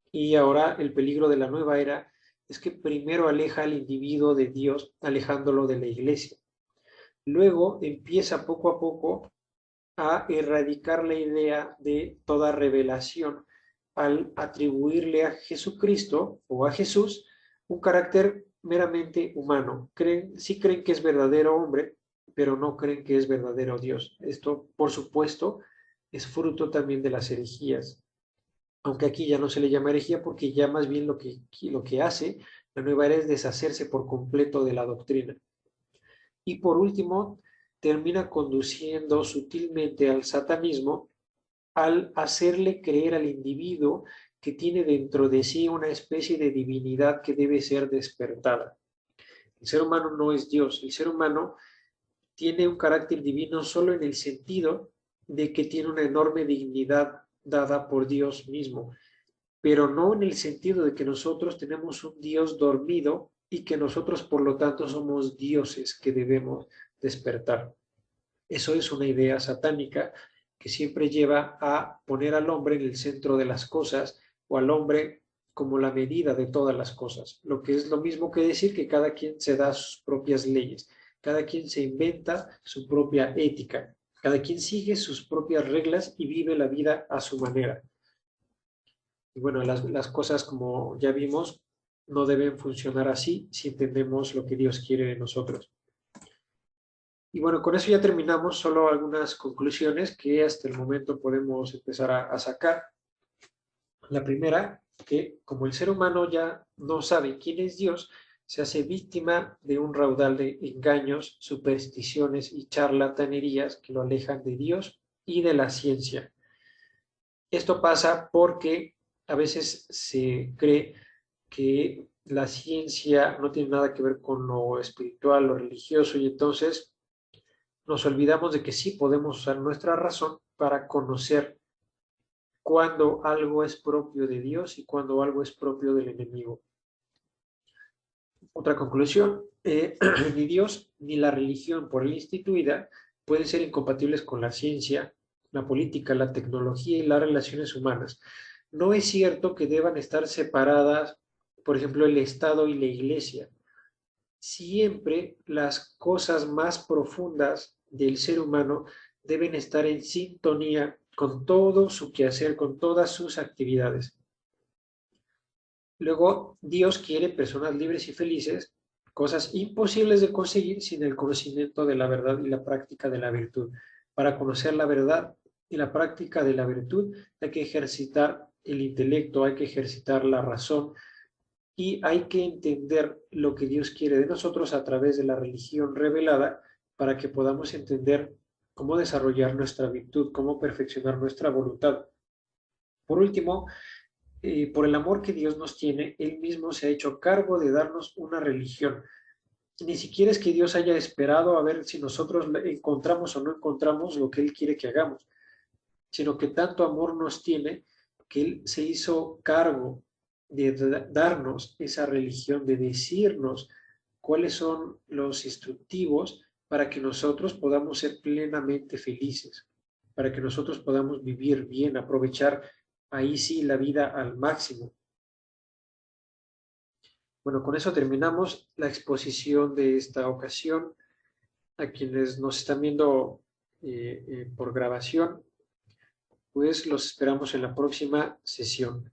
Y ahora el peligro de la nueva era es que primero aleja al individuo de Dios, alejándolo de la iglesia. Luego empieza poco a poco a erradicar la idea de toda revelación al atribuirle a Jesucristo o a Jesús un carácter meramente humano. Sí creen que es verdadero hombre, pero no creen que es verdadero Dios. Esto, por supuesto, es fruto también de las herejías. Aunque aquí ya no se le llama herejía porque ya más bien lo que hace la nueva era es deshacerse por completo de la doctrina. Y por último, termina conduciendo sutilmente al satanismo al hacerle creer al individuo que tiene dentro de sí una especie de divinidad que debe ser despertada. El ser humano no es Dios, el ser humano tiene un carácter divino solo en el sentido de que tiene una enorme dignidad dada por Dios mismo, pero no en el sentido de que nosotros tenemos un Dios dormido y que nosotros por lo tanto somos dioses que debemos despertar. Eso es una idea satánica que siempre lleva a poner al hombre en el centro de las cosas o al hombre como la medida de todas las cosas, lo que es lo mismo que decir que cada quien se da sus propias leyes, cada quien se inventa su propia ética, cada quien sigue sus propias reglas y vive la vida a su manera. Y bueno, las cosas, como ya vimos, no deben funcionar así si entendemos lo que Dios quiere de nosotros. Y bueno, con eso ya terminamos, solo algunas conclusiones que hasta el momento podemos empezar a sacar. La primera, que como el ser humano ya no sabe quién es Dios, se hace víctima de un raudal de engaños, supersticiones y charlatanerías que lo alejan de Dios y de la ciencia. Esto pasa porque a veces se cree que la ciencia no tiene nada que ver con lo espiritual, lo religioso, y entonces nos olvidamos de que sí podemos usar nuestra razón para conocer cuando algo es propio de Dios y cuando algo es propio del enemigo. Otra conclusión, ni Dios ni la religión por él instituida pueden ser incompatibles con la ciencia, la política, la tecnología y las relaciones humanas. No es cierto que deban estar separadas, por ejemplo, el Estado y la Iglesia. Siempre las cosas más profundas del ser humano deben estar en sintonía con todo su quehacer, con todas sus actividades. Luego, Dios quiere personas libres y felices, cosas imposibles de conseguir sin el conocimiento de la verdad y la práctica de la virtud. Para conocer la verdad y la práctica de la virtud hay que ejercitar el intelecto, hay que ejercitar la razón y hay que entender lo que Dios quiere de nosotros a través de la religión revelada para que podamos entender cómo desarrollar nuestra virtud, cómo perfeccionar nuestra voluntad. Por último, por el amor que Dios nos tiene, Él mismo se ha hecho cargo de darnos una religión. Ni siquiera es que Dios haya esperado a ver si nosotros encontramos o no encontramos lo que Él quiere que hagamos, sino que tanto amor nos tiene que Él se hizo cargo de darnos esa religión, de decirnos cuáles son los instructivos para que nosotros podamos ser plenamente felices, para que nosotros podamos vivir bien, aprovechar ahí sí la vida al máximo. Bueno, con eso terminamos la exposición de esta ocasión. A quienes nos están viendo por grabación, pues los esperamos en la próxima sesión.